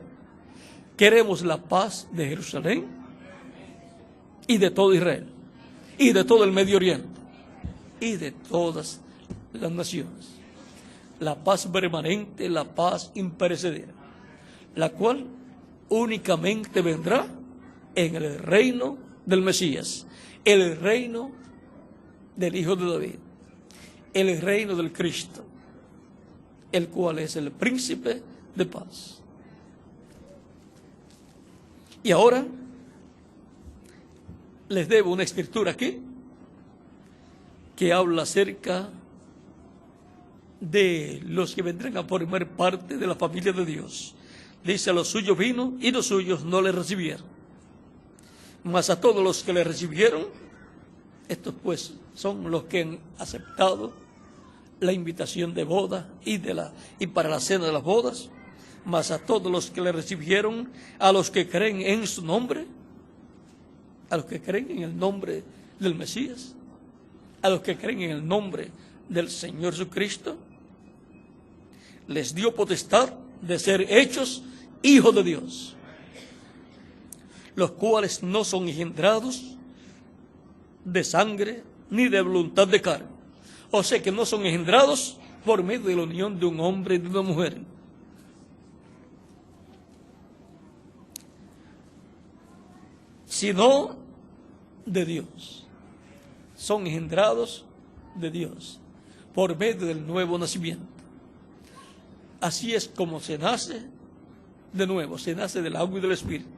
queremos la paz de Jerusalén y de todo Israel, y de todo el Medio Oriente, y de todas las naciones. La paz permanente, la paz imperecedera, la cual únicamente vendrá en el reino del Mesías, el reino del Hijo de David, el reino del Cristo, el cual es el príncipe de paz. Y ahora les debo una escritura aquí que habla acerca de los que vendrán a formar parte de la familia de Dios. Dice: a los suyos vino y los suyos no le recibieron. Mas a todos los que le recibieron, estos pues son los que han aceptado la invitación de boda y para la cena de las bodas. Mas a todos los que le recibieron, a los que creen en su nombre, a los que creen en el nombre del Mesías, a los que creen en el nombre del Señor Jesucristo, les dio potestad de ser hechos hijos de Dios, los cuales no son engendrados de sangre ni de voluntad de carne. O sea que no son engendrados por medio de la unión de un hombre y de una mujer, sino de Dios. Son engendrados de Dios por medio del nuevo nacimiento. Así es como se nace de nuevo, se nace del agua y del Espíritu.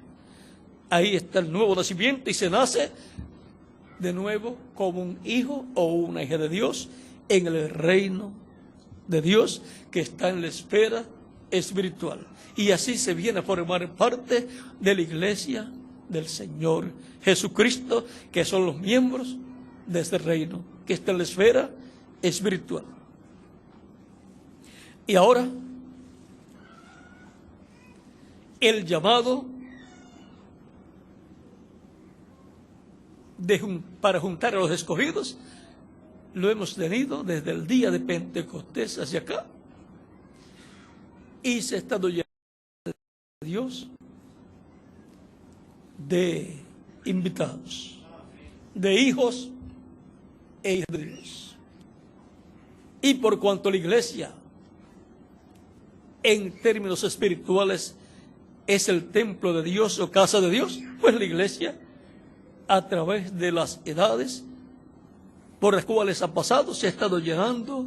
Ahí está el nuevo nacimiento y se nace de nuevo como un hijo o una hija de Dios en el reino de Dios que está en la esfera espiritual. Y así se viene a formar parte de la iglesia del Señor Jesucristo, que son los miembros de este reino que está en la esfera espiritual. Y ahora, el llamado para juntar a los escogidos lo hemos tenido desde el día de Pentecostés hacia acá, y se ha estado llenando de Dios de invitados, de hijos e hijas de Dios. Y por cuanto la iglesia, en términos espirituales, es el templo de Dios o casa de Dios, pues la iglesia, a través de las edades por las cuales ha pasado, se ha estado llenando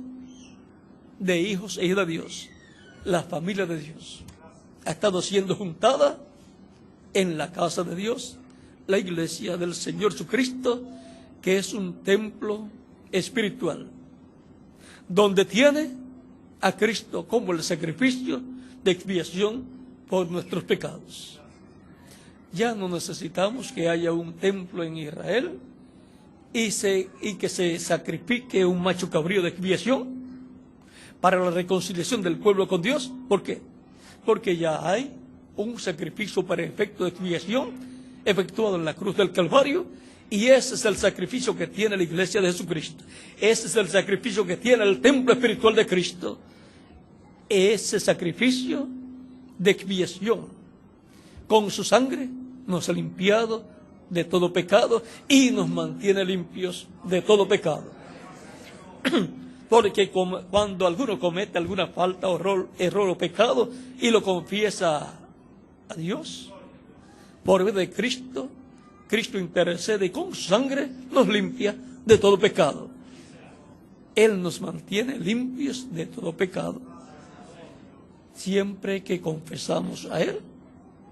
de hijos e hijas de Dios. La familia de Dios ha estado siendo juntada en la casa de Dios, la iglesia del Señor Jesucristo, que es un templo espiritual, donde tiene a Cristo como el sacrificio de expiación por nuestros pecados. Ya no necesitamos que haya un templo en Israel y que se sacrifique un macho cabrío de expiación para la reconciliación del pueblo con Dios. ¿Por qué? Porque ya hay un sacrificio para efecto de expiación efectuado en la cruz del Calvario, y ese es el sacrificio que tiene la iglesia de Jesucristo. Ese es el sacrificio que tiene el templo espiritual de Cristo. Ese sacrificio de expiación, con su sangre nos ha limpiado de todo pecado y nos mantiene limpios de todo pecado. Porque cuando alguno comete alguna falta, error o pecado y lo confiesa a Dios, por medio de Cristo, Cristo intercede y con su sangre nos limpia de todo pecado. Él nos mantiene limpios de todo pecado. Siempre que confesamos a Él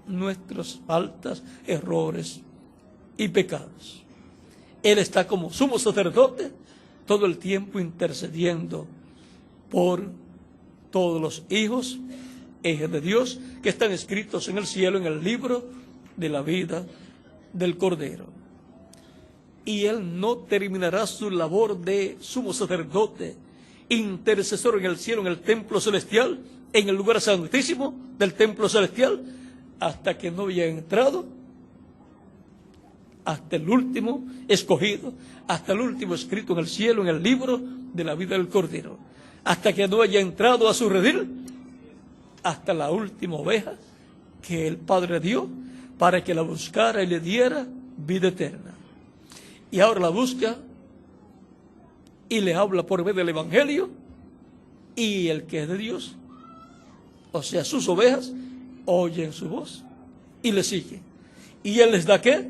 nuestras faltas, errores y pecados. Él está como sumo sacerdote todo el tiempo intercediendo por todos los hijos e hijas de Dios que están escritos en el cielo, en el libro de la vida del Cordero. Y Él no terminará su labor de sumo sacerdote, intercesor en el cielo, en el templo celestial, en el lugar santísimo del templo celestial, hasta que no haya entrado hasta el último escogido, hasta el último escrito en el cielo, en el libro de la vida del Cordero, hasta que no haya entrado a su redil, hasta la última oveja que el Padre dio para que la buscara y le diera vida eterna. Y ahora la busca y le habla por medio del Evangelio, y el que es de Dios, o sea, sus ovejas, oyen su voz y le siguen. ¿Y Él les da qué?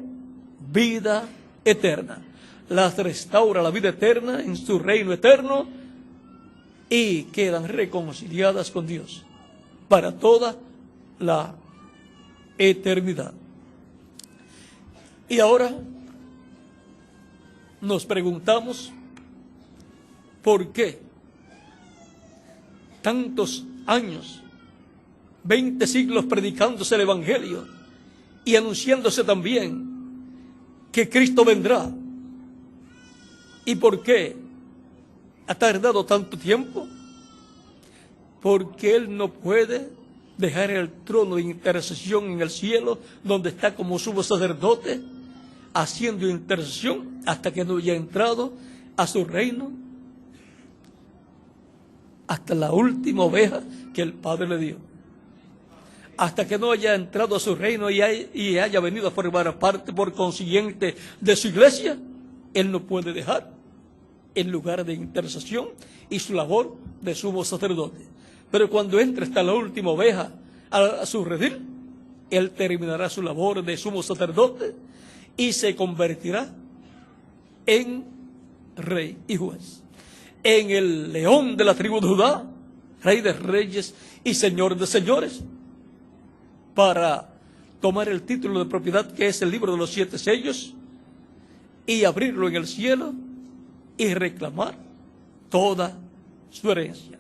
Vida eterna. Las restaura la vida eterna en su reino eterno y quedan reconciliadas con Dios para toda la eternidad. Y ahora nos preguntamos por qué tantos años, 20 siglos predicándose el Evangelio y anunciándose también que Cristo vendrá. ¿Y por qué ha tardado tanto tiempo? Porque Él no puede dejar el trono de intercesión en el cielo, donde está como sumo sacerdote, haciendo intercesión hasta que no haya entrado a su reino, hasta la última oveja que el Padre le dio. Hasta que no haya entrado a su reino y haya venido a formar parte, por consiguiente, de su iglesia, Él no puede dejar el lugar de intercesión y su labor de sumo sacerdote. Pero cuando entre hasta la última oveja a su redil, Él terminará su labor de sumo sacerdote y se convertirá en rey y juez, en el león de la tribu de Judá, rey de reyes y señor de señores, para tomar el título de propiedad que es el libro de los 7 sellos y abrirlo en el cielo y reclamar toda su herencia,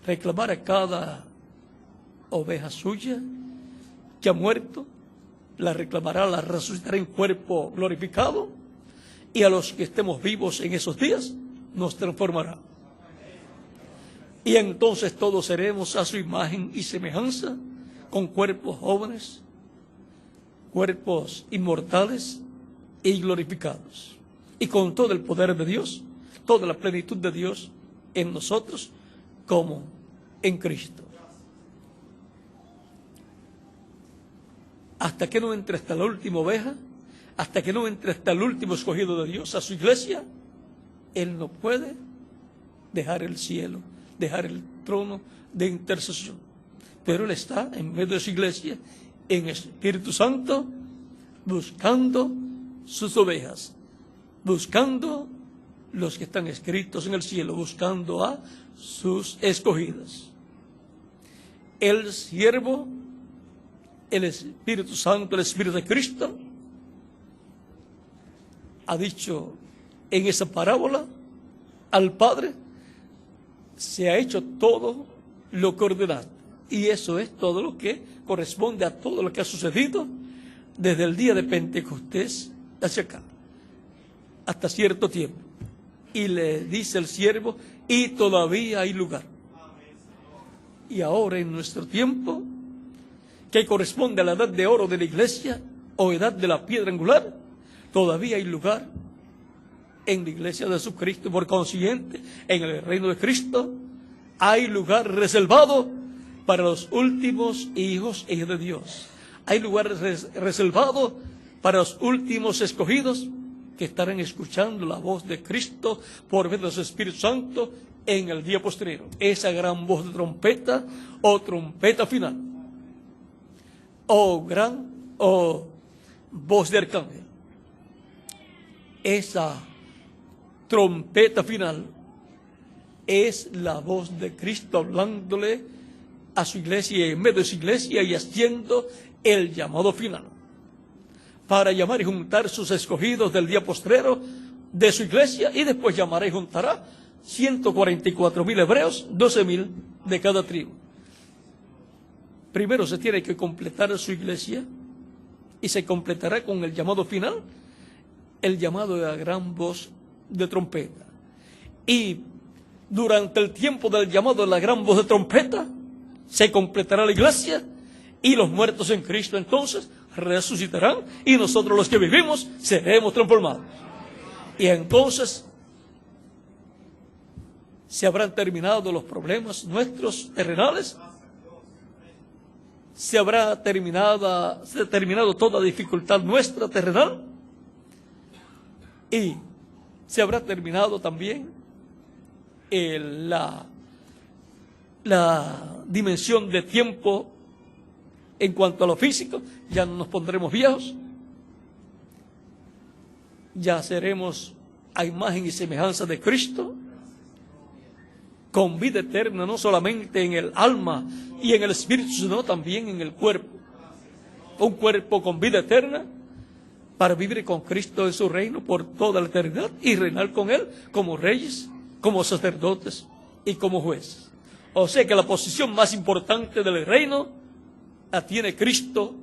reclamar a cada oveja suya que ha muerto, la reclamará, la resucitará en cuerpo glorificado, y a los que estemos vivos en esos días nos transformará. Y entonces todos seremos a su imagen y semejanza, con cuerpos jóvenes, cuerpos inmortales y glorificados, y con todo el poder de Dios, toda la plenitud de Dios en nosotros como en Cristo. Hasta que no entre hasta la última oveja, hasta que no entre hasta el último escogido de Dios a su iglesia, Él no puede dejar el cielo, dejar el trono de intercesión. Pero Él está en medio de su iglesia, en Espíritu Santo, buscando sus ovejas, buscando los que están escritos en el cielo, buscando a sus escogidas. El siervo, el Espíritu Santo, el Espíritu de Cristo, ha dicho en esa parábola al Padre: se ha hecho todo lo que ordenaste. Y eso es todo lo que corresponde a todo lo que ha sucedido desde el día de Pentecostés hacia acá, hasta cierto tiempo. Y le dice el siervo: y todavía hay lugar. Y ahora en nuestro tiempo, que corresponde a la edad de oro de la iglesia o edad de la piedra angular, todavía hay lugar en la iglesia de Jesucristo. Por consiguiente, en el reino de Cristo hay lugar reservado para los últimos hijos e hijas de Dios. Hay lugar reservado para los últimos escogidos que estarán escuchando la voz de Cristo por medio de su Espíritu Santo en el día postrero. Esa gran voz de trompeta o trompeta final, o voz de arcángel. Esa trompeta final es la voz de Cristo hablándole a su iglesia y en medio de su iglesia y haciendo el llamado final para llamar y juntar sus escogidos del día postrero de su iglesia, y después llamará y juntará 144,000 hebreos, 12,000 de cada tribu. Primero se tiene que completar su iglesia y se completará con el llamado final, el llamado de la gran voz de trompeta. Y durante el tiempo del llamado de la gran voz de trompeta se completará la iglesia y los muertos en Cristo entonces resucitarán y nosotros los que vivimos seremos transformados. Y entonces se habrán terminado los problemas nuestros terrenales, se habrá terminado toda dificultad nuestra terrenal y se habrá terminado también la dimensión de tiempo en cuanto a lo físico. Ya no nos pondremos viejos, ya seremos a imagen y semejanza de Cristo, con vida eterna, no solamente en el alma y en el espíritu, sino también en el cuerpo. Un cuerpo con vida eterna para vivir con Cristo en su reino por toda la eternidad y reinar con Él como reyes, como sacerdotes y como jueces. O sea que la posición más importante del reino la tiene Cristo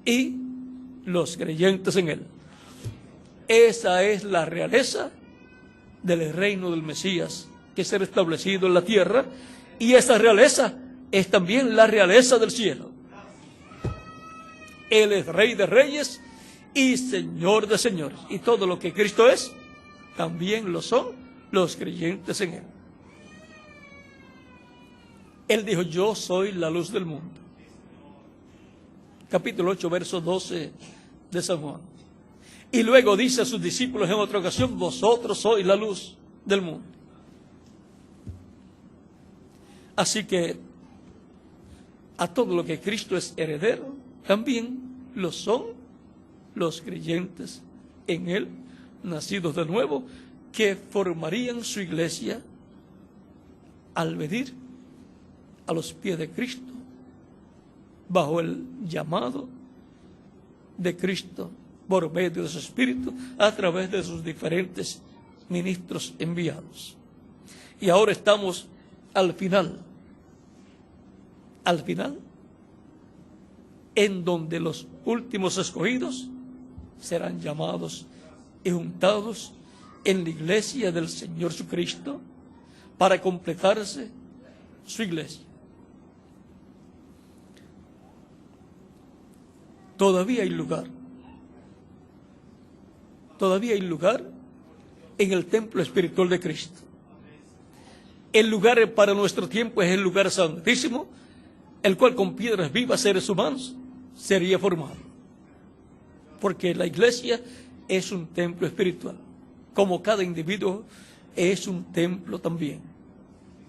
y los creyentes en Él. Esa es la realeza del reino del Mesías que será establecido en la tierra, y esa realeza es también la realeza del cielo. Él es Rey de reyes y Señor de señores, y todo lo que Cristo es, también lo son los creyentes en Él. Él dijo: yo soy la luz del mundo. Capítulo 8, verso 12 de San Juan. Y luego dice a sus discípulos en otra ocasión: vosotros sois la luz del mundo. Así que a todo lo que Cristo es heredero, también lo son los creyentes en Él, nacidos de nuevo, que formarían su iglesia al venir a los pies de Cristo, bajo el llamado de Cristo por medio de su Espíritu, a través de sus diferentes ministros enviados. Y ahora estamos al final, en donde los últimos escogidos serán llamados y juntados en la iglesia del Señor Jesucristo para completarse su iglesia. Todavía hay lugar en el templo espiritual de Cristo. El lugar para nuestro tiempo es el lugar santísimo, el cual con piedras vivas, seres humanos, sería formado. Porque la iglesia es un templo espiritual, como cada individuo es un templo también,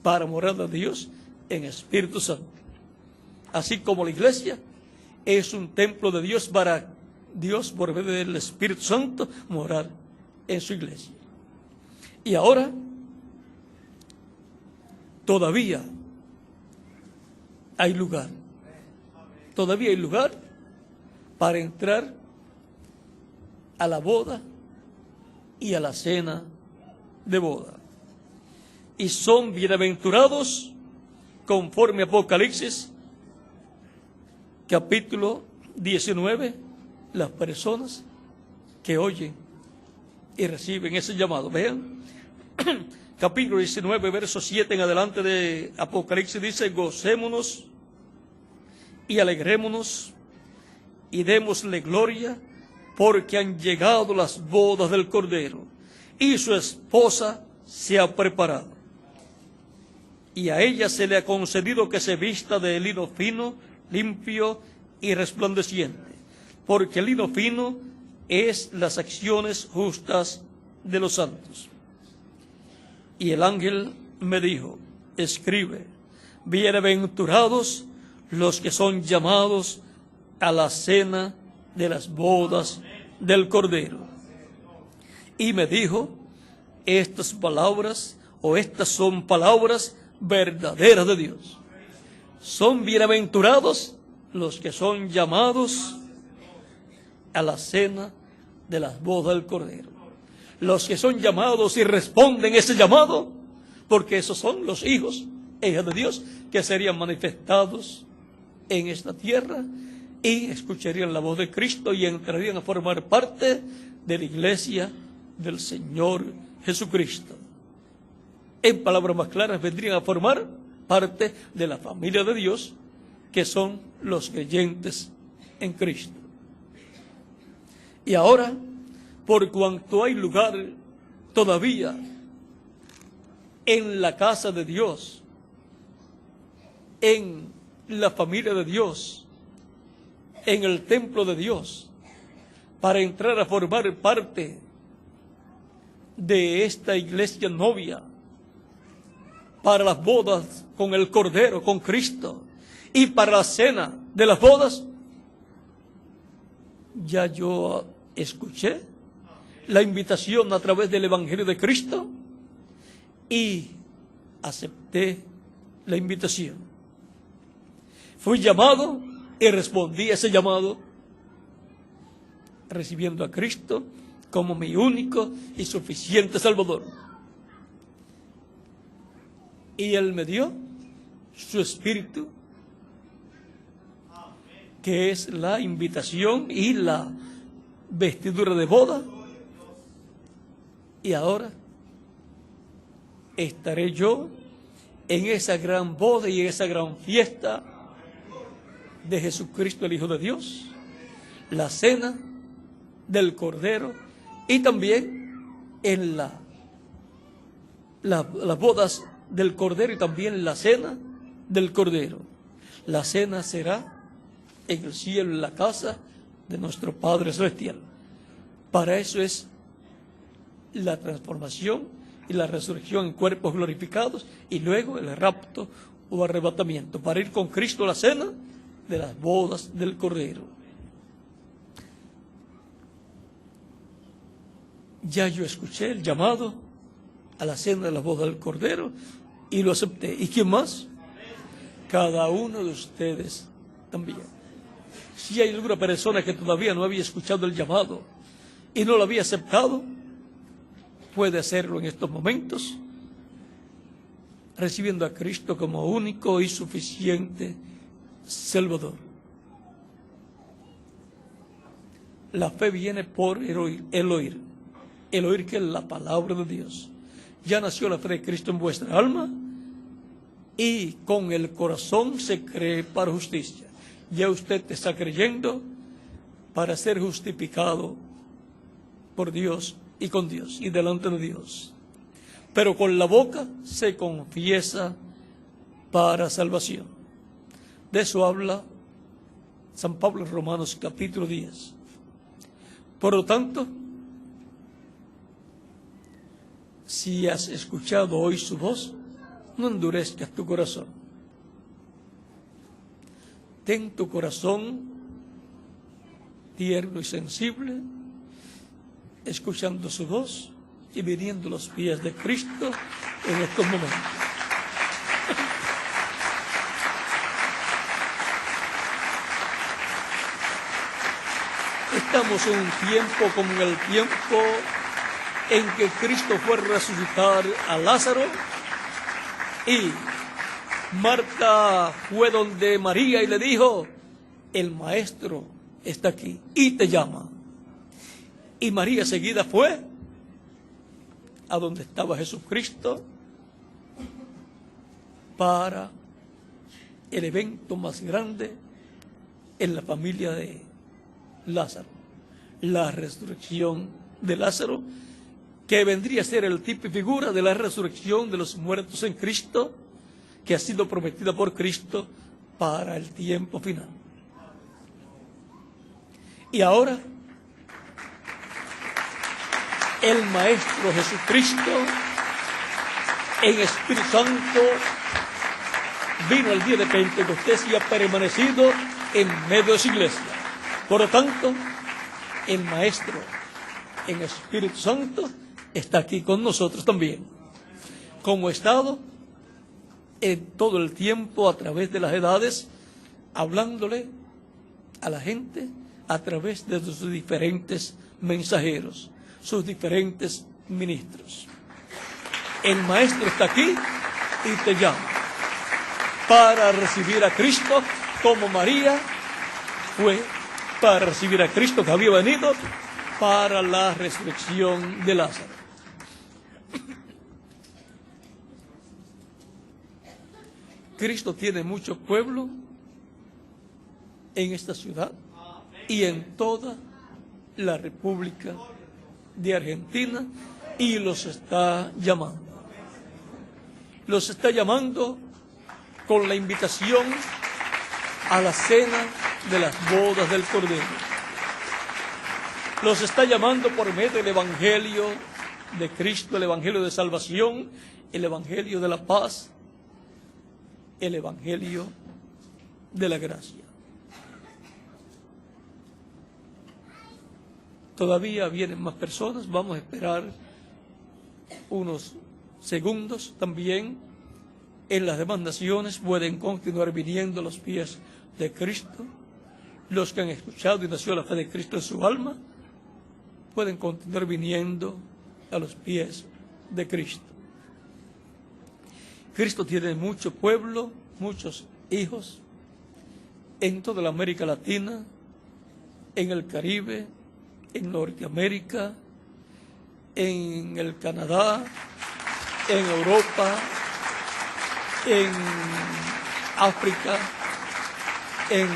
para morar a Dios en Espíritu Santo. Así como la iglesia es un templo de Dios para Dios, por medio del Espíritu Santo, morar en su iglesia. Y ahora, todavía hay lugar para entrar a la boda y a la cena de boda. Y son bienaventurados, conforme a Apocalipsis, capítulo 19, las personas que oyen y reciben ese llamado. Vean, capítulo 19, verso 7 en adelante de Apocalipsis dice: gocémonos y alegrémonos y démosle gloria, porque han llegado las bodas del Cordero, y su esposa se ha preparado. Y a ella se le ha concedido que se vista de lino fino, limpio y resplandeciente, porque el lino fino es las acciones justas de los santos. Y el ángel me dijo: escribe, bienaventurados los que son llamados a la cena de las bodas del Cordero. Y me dijo: estas palabras, o estas son palabras verdaderas de Dios. Son bienaventurados los que son llamados a la cena de las bodas del Cordero. Los que son llamados y responden ese llamado, porque esos son los hijos e hijas de Dios que serían manifestados en esta tierra y escucharían la voz de Cristo y entrarían a formar parte de la iglesia del Señor Jesucristo. En palabras más claras, vendrían a formar parte de la familia de Dios, que son los creyentes en Cristo. Y ahora, por cuanto hay lugar todavía en la casa de Dios, en la familia de Dios, en el templo de Dios, para entrar a formar parte de esta iglesia novia, para las bodas con el Cordero, con Cristo, y para la cena de las bodas, ya yo escuché la invitación a través del Evangelio de Cristo y acepté la invitación. Fui llamado y respondí a ese llamado, recibiendo a Cristo como mi único y suficiente Salvador. Y Él me dio su Espíritu, que es la invitación y la vestidura de boda. Y ahora estaré yo en esa gran boda y en esa gran fiesta de Jesucristo, el Hijo de Dios, la cena del Cordero, y también en las bodas del Cordero y también la cena del Cordero. La cena será en el cielo, en la casa de nuestro Padre Celestial. Para eso es la transformación y la resurrección en cuerpos glorificados, y luego el rapto o arrebatamiento, para ir con Cristo a la cena de las bodas del Cordero. Ya yo escuché el llamado a la cena de las bodas del Cordero y lo acepté. ¿Y quién más? Cada uno de ustedes también. Si hay alguna persona que todavía no había escuchado el llamado y no lo había aceptado, puede hacerlo en estos momentos, recibiendo a Cristo como único y suficiente Salvador. La fe viene por el oír que es la palabra de Dios. Ya nació la fe de Cristo en vuestra alma, y con el corazón se cree para justicia. Ya usted está creyendo para ser justificado por Dios y con Dios y delante de Dios. Pero con la boca se confiesa para salvación. De eso habla San Pablo en Romanos capítulo 10. Por lo tanto, si has escuchado hoy su voz, no endurezcas tu corazón. Ten tu corazón tierno y sensible, escuchando su voz y viniendo a los pies de Cristo en estos momentos. Estamos en un tiempo como en el tiempo en que Cristo fue a resucitar a Lázaro, y Marta fue donde María y le dijo: el maestro está aquí y te llama. Y María seguida fue a donde estaba Jesucristo para el evento más grande en la familia de Lázaro. La resurrección de Lázaro, que vendría a ser el tipo y figura de la resurrección de los muertos en Cristo, que ha sido prometida por Cristo para el tiempo final. Y ahora, el Maestro Jesucristo, en Espíritu Santo, vino el día de Pentecostés y ha permanecido en medio de su iglesia. Por lo tanto, el Maestro en Espíritu Santo está aquí con nosotros también, como ha estado en todo el tiempo a través de las edades, hablándole a la gente a través de sus diferentes mensajeros, sus diferentes ministros. El Maestro está aquí y te llama para recibir a Cristo, como María fue para recibir a Cristo, que había venido para la resurrección de Lázaro. Cristo tiene mucho pueblo en esta ciudad y en toda la República de Argentina, y los está llamando. Los está llamando con la invitación a la cena de las bodas del Cordero. Los está llamando por medio del Evangelio de Cristo, el Evangelio de salvación, el Evangelio de la paz, el Evangelio de la gracia. Todavía vienen más personas, vamos a esperar unos segundos. También en las demás naciones pueden continuar viniendo a los pies de Cristo. Los que han escuchado y nació la fe de Cristo en su alma pueden continuar viniendo a los pies de Cristo. Cristo tiene mucho pueblo, muchos hijos en toda la América Latina, en el Caribe, en Norteamérica, en el Canadá, en Europa, en África, en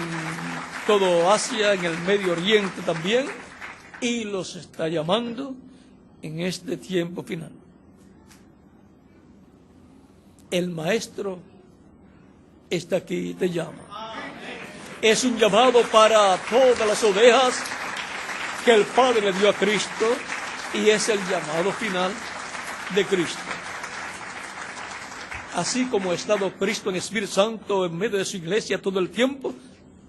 todo Asia, en el Medio Oriente también, y los está llamando en este tiempo final. El Maestro está aquí y te llama. Es un llamado para todas las ovejas que el Padre le dio a Cristo, y es el llamado final de Cristo. Así como ha estado Cristo en Espíritu Santo en medio de su iglesia todo el tiempo,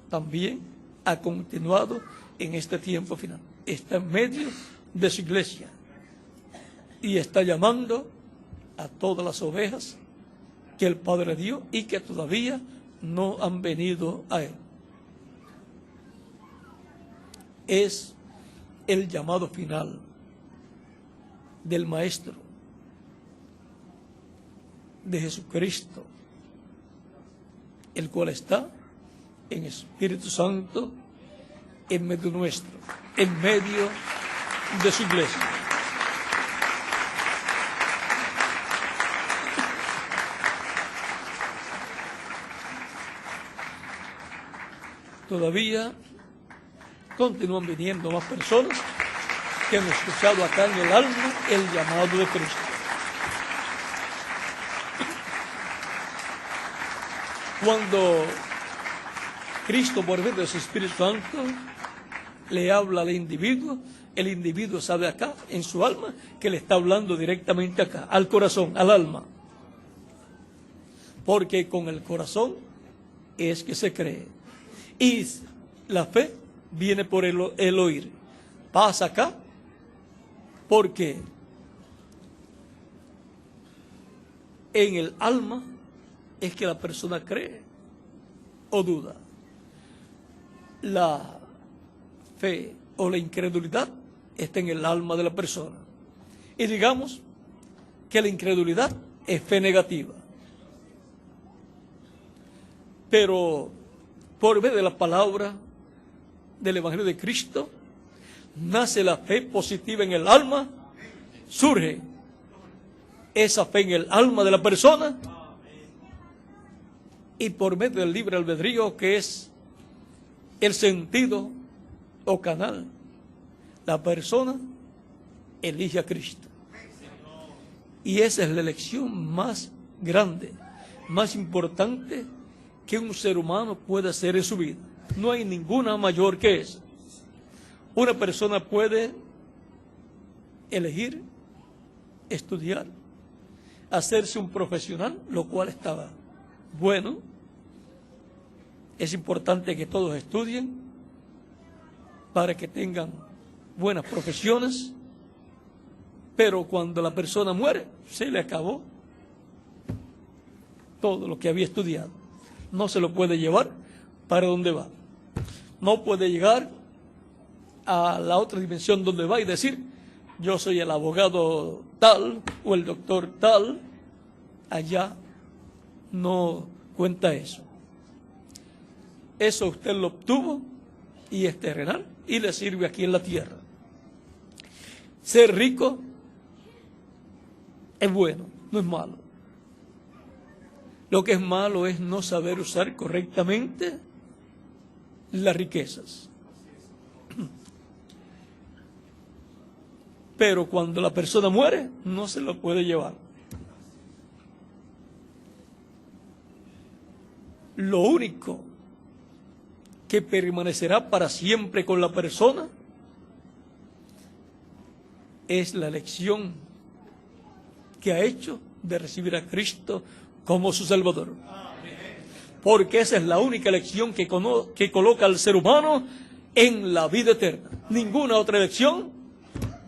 también ha continuado en este tiempo final. Está en medio de su iglesia y está llamando a todas las ovejas que el Padre dio y que todavía no han venido a Él. Es el llamado final del Maestro, de Jesucristo, el cual está en Espíritu Santo en medio nuestro, en medio de su iglesia. Todavía continúan viniendo más personas que han escuchado acá en el alma el llamado de Cristo. Cuando Cristo, por medio de su Espíritu Santo, le habla al individuo, el individuo sabe acá, en su alma, que le está hablando directamente acá, al corazón, al alma. Porque con el corazón es que se cree. Y la fe viene por el oír. Pasa acá porque en el alma es que la persona cree o duda. La fe o la incredulidad está en el alma de la persona. Y digamos que la incredulidad es fe negativa. Pero por medio de la palabra del Evangelio de Cristo, nace la fe positiva en el alma, surge esa fe en el alma de la persona, y por medio del libre albedrío, que es el sentido o canal. La persona elige a Cristo. Y esa es la elección más grande, más importante que un ser humano puede hacer en su vida. No hay ninguna mayor que esa. Una persona puede elegir estudiar, hacerse un profesional, lo cual está bueno. Es importante que todos estudien para que tengan buenas profesiones, pero cuando la persona muere, se le acabó todo lo que había estudiado. No se lo puede llevar para donde va. No puede llegar a la otra dimensión donde va y decir, yo soy el abogado tal o el doctor tal. Allá no cuenta eso. Eso usted lo obtuvo y es terrenal y le sirve aquí en la tierra. Ser rico es bueno, no es malo. Lo que es malo es no saber usar correctamente las riquezas. Pero cuando la persona muere, no se lo puede llevar. Lo único que permanecerá para siempre con la persona es la elección que ha hecho de recibir a Cristo como su Salvador. Porque esa es la única elección que coloca al ser humano en la vida eterna. Ninguna otra elección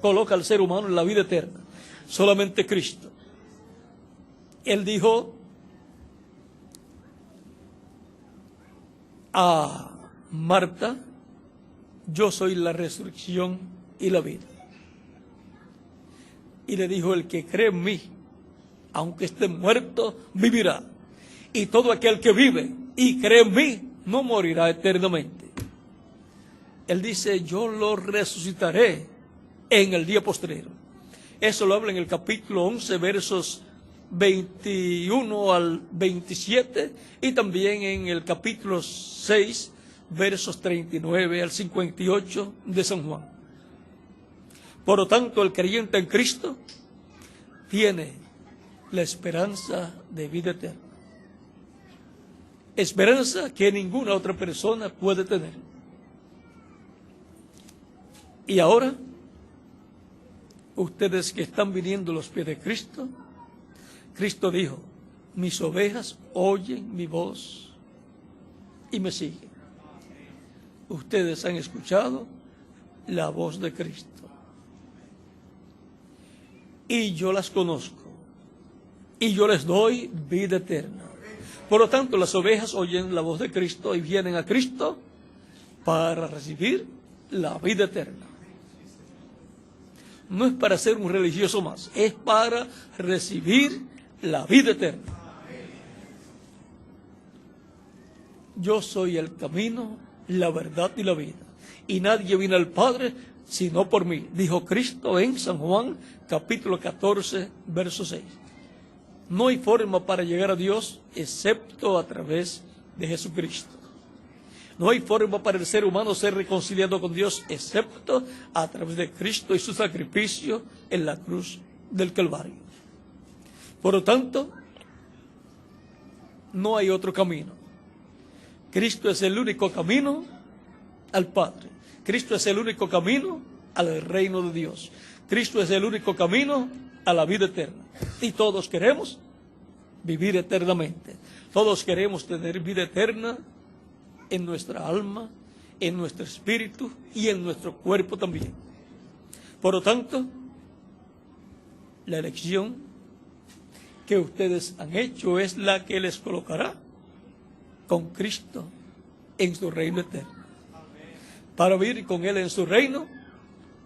coloca al ser humano en la vida eterna. Solamente Cristo. Él dijo a Marta, yo soy la resurrección y la vida. Y le dijo, el que cree en mí, aunque esté muerto, vivirá. Y todo aquel que vive y cree en mí, no morirá eternamente. Él dice, yo lo resucitaré en el día postrero. Eso lo habla en el capítulo 11, versos 21 al 27, y también en el capítulo 6, versos 39 al 58 de San Juan. Por lo tanto, el creyente en Cristo tiene la esperanza de vida eterna. Esperanza que ninguna otra persona puede tener. Y ahora, ustedes que están viniendo a los pies de Cristo, Cristo dijo, mis ovejas oyen mi voz y me siguen. Ustedes han escuchado la voz de Cristo. Y yo las conozco. Y yo les doy vida eterna. Por lo tanto, las ovejas oyen la voz de Cristo y vienen a Cristo para recibir la vida eterna. No es para ser un religioso más, es para recibir la vida eterna. Yo soy el camino, la verdad y la vida. Y nadie viene al Padre sino por mí, dijo Cristo en San Juan, capítulo 14, verso 6. No hay forma para llegar a Dios excepto a través de Jesucristo. No hay forma para el ser humano ser reconciliado con Dios excepto a través de Cristo y su sacrificio en la cruz del Calvario. Por lo tanto, no hay otro camino. Cristo es el único camino al Padre. Cristo es el único camino al reino de Dios. Cristo es el único camino a la vida eterna. Y todos queremos vivir eternamente. Todos queremos tener vida eterna en nuestra alma, en nuestro espíritu y en nuestro cuerpo también. Por lo tanto, la elección que ustedes han hecho es la que les colocará con Cristo en su reino eterno, para vivir con Él en su reino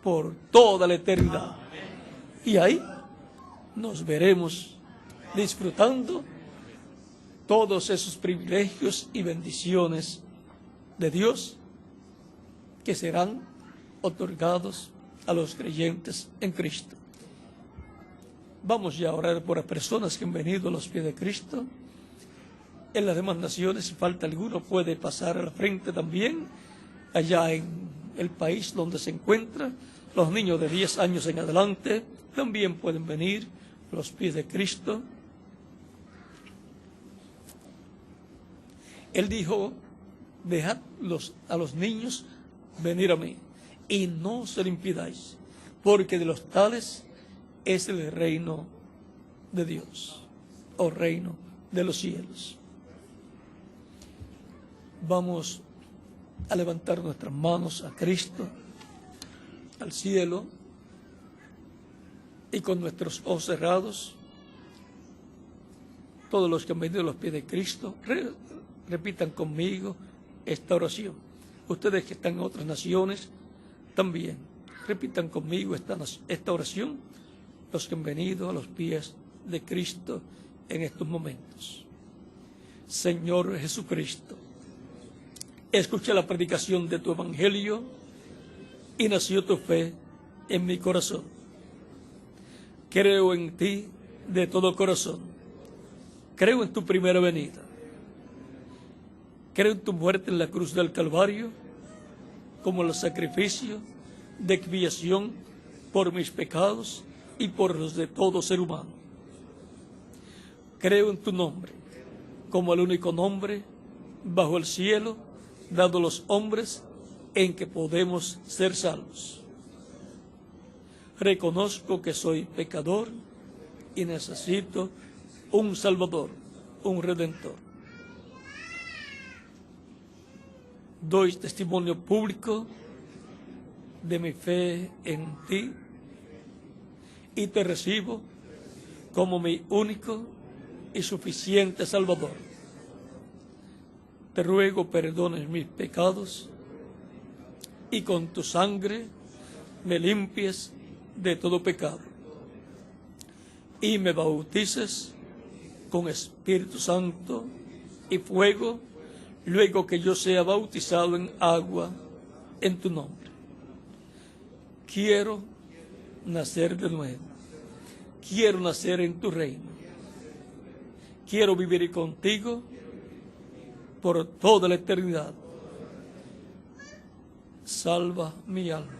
por toda la eternidad. Y ahí nos veremos disfrutando todos esos privilegios y bendiciones de Dios que serán otorgados a los creyentes en Cristo. Vamos ya a orar por las personas que han venido a los pies de Cristo. En las demandaciones, si falta alguno, puede pasar a la frente también allá en el país donde se encuentra. Los niños de 10 años en adelante también pueden venir a los pies de Cristo. Él dijo: dejad a los niños venir a mí, y no se lo impidáis, porque de los tales es el reino de Dios, o reino de los cielos. Vamos a levantar nuestras manos a Cristo, al cielo, y con nuestros ojos cerrados, todos los que han venido a los pies de Cristo, repitan conmigo esta oración. Ustedes que están en otras naciones, también repitan conmigo esta oración, los que han venido a los pies de Cristo en estos momentos. Señor Jesucristo, escuché la predicación de tu evangelio y nació tu fe en mi corazón. Creo en ti de todo corazón. Creo en tu primera venida. Creo en tu muerte en la cruz del Calvario como el sacrificio de expiación por mis pecados y por los de todo ser humano. Creo en tu nombre como el único nombre bajo el cielo dado a los hombres en que podemos ser salvos. Reconozco que soy pecador y necesito un Salvador, un Redentor. Doy testimonio público de mi fe en ti y te recibo como mi único y suficiente Salvador. Te ruego perdones mis pecados y con tu sangre me limpies de todo pecado y me bautices con Espíritu Santo y fuego luego que yo sea bautizado en agua en tu nombre. Quiero nacer de nuevo. Quiero nacer en tu reino. Quiero vivir contigo por toda la eternidad. Salva mi alma.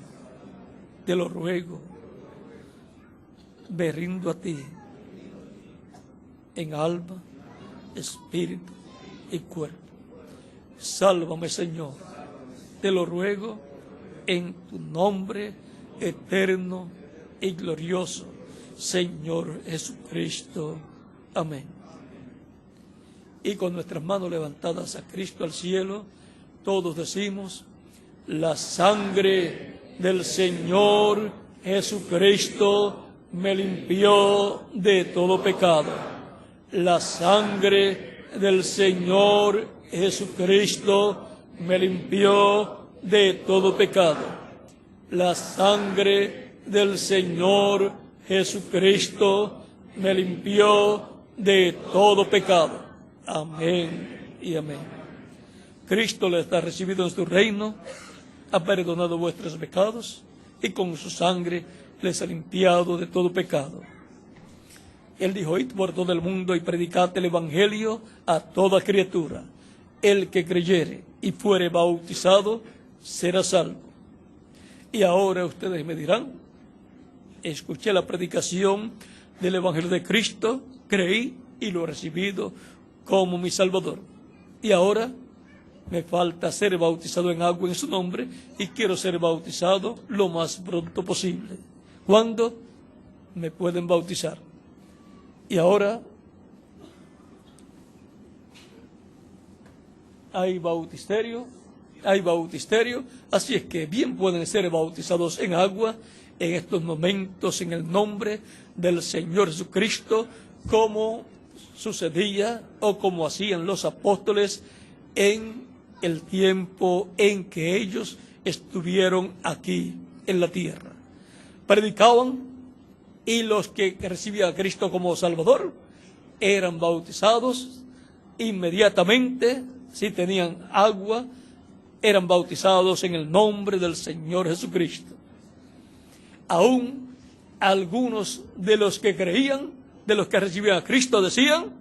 Te lo ruego. Me rindo a ti en alma, espíritu y cuerpo. Sálvame, Señor. Te lo ruego en tu nombre eterno y glorioso, Señor Jesucristo. Amén. Y con nuestras manos levantadas a Cristo al cielo, todos decimos: la sangre del Señor Jesucristo me limpió de todo pecado. La sangre del Señor Jesucristo me limpió de todo pecado. La sangre del Señor Jesucristo me limpió de todo pecado. Amén y amén. Cristo les ha recibido en su reino, ha perdonado vuestros pecados y con su sangre les ha limpiado de todo pecado. Él dijo: id por todo el mundo y predicad el evangelio a toda criatura. El que creyere y fuere bautizado será salvo. Y ahora ustedes me dirán: escuché la predicación del evangelio de Cristo, creí y lo he recibido como mi Salvador. Y ahora me falta ser bautizado en agua en su nombre y quiero ser bautizado lo más pronto posible. ¿Cuándo me pueden bautizar? Y ahora hay bautisterio, así es que bien pueden ser bautizados en agua en estos momentos en el nombre del Señor Jesucristo, como sucedía o como hacían los apóstoles en el tiempo en que ellos estuvieron aquí en la tierra. Predicaban y los que recibían a Cristo como Salvador eran bautizados inmediatamente. Si tenían agua, eran bautizados en el nombre del Señor Jesucristo. Aún algunos de los que creían, de los que recibían a Cristo, decían: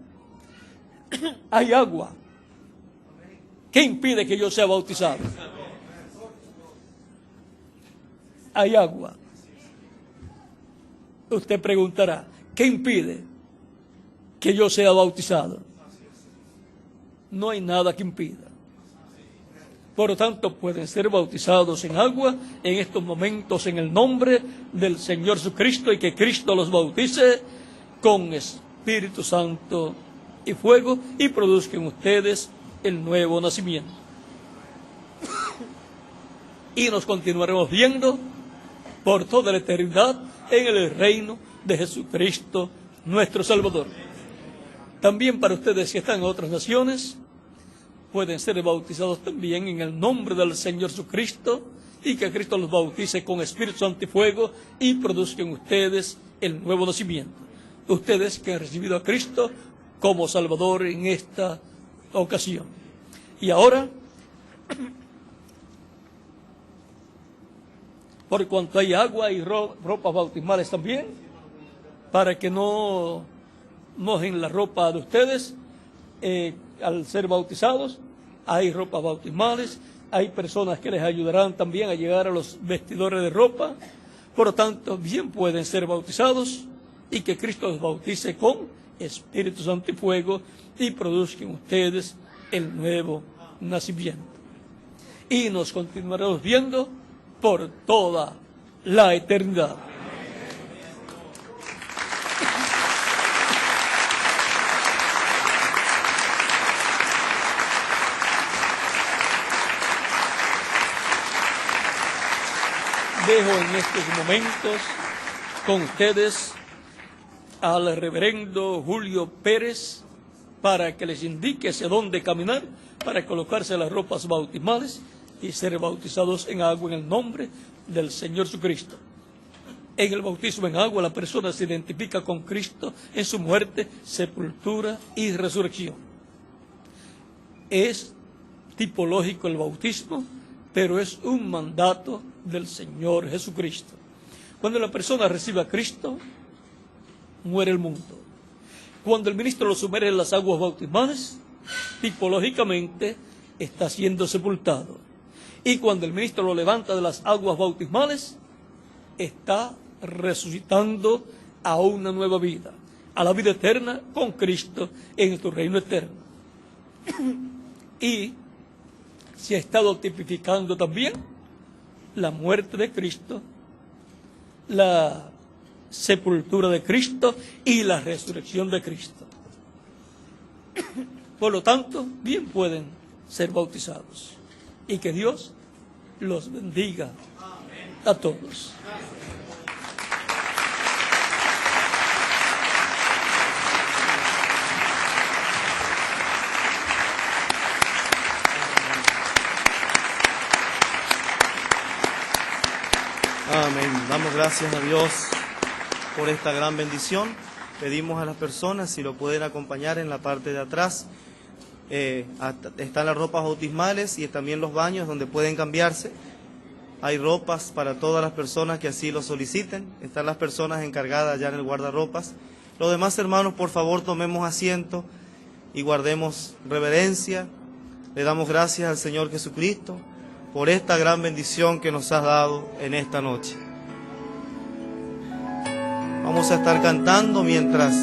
hay agua. ¿Qué impide que yo sea bautizado? hay agua. Usted preguntará, ¿qué impide que yo sea bautizado? No hay nada que impida. Por lo tanto, pueden ser bautizados en agua en estos momentos en el nombre del Señor Jesucristo, y que Cristo los bautice con Espíritu Santo y fuego, y produzcan ustedes el nuevo nacimiento. Y nos continuaremos viendo por toda la eternidad en el reino de Jesucristo, nuestro Salvador. También para ustedes que están en otras naciones, pueden ser bautizados también en el nombre del Señor Jesucristo, y que Cristo los bautice con Espíritu Santo y fuego, y produzcan ustedes el nuevo nacimiento. Ustedes que han recibido a Cristo como Salvador en esta ocasión. Y ahora, por cuanto hay agua y ropas bautismales también, para que no mojen la ropa de ustedes al ser bautizados, hay ropas bautismales, hay personas que les ayudarán también a llegar a los vestidores de ropa. Por lo tanto, bien pueden ser bautizados, y que Cristo los bautice con Espíritu Santo y fuego, y produzcan ustedes el nuevo nacimiento. Y nos continuaremos viendo por toda la eternidad. Dejo en estos momentos con ustedes al reverendo Julio Pérez para que les indique hacia dónde caminar para colocarse las ropas bautismales y ser bautizados en agua en el nombre del Señor Jesucristo. En el bautismo en agua, la persona se identifica con Cristo en su muerte, sepultura y resurrección. Es tipológico el bautismo, pero es un mandato del Señor Jesucristo. Cuando la persona recibe a Cristo, muere el mundo. Cuando el ministro lo sumerge en las aguas bautismales, tipológicamente está siendo sepultado. Y cuando el ministro lo levanta de las aguas bautismales, está resucitando a una nueva vida, a la vida eterna con Cristo en tu reino eterno. Y se ha estado tipificando también la muerte de Cristo, la sepultura de Cristo y la resurrección de Cristo. Por lo tanto, bien pueden ser bautizados. Y que Dios los bendiga a todos. Amén. Damos gracias a Dios por esta gran bendición. Pedimos a las personas si lo pueden acompañar en la parte de atrás. Están las ropas bautismales y también los baños donde pueden cambiarse. Hay ropas para todas las personas que así lo soliciten. Están las personas encargadas allá en el guardarropas. Los demás hermanos, por favor, tomemos asiento y guardemos reverencia. Le damos gracias al Señor Jesucristo por esta gran bendición que nos has dado en esta noche. Vamos a estar cantando mientras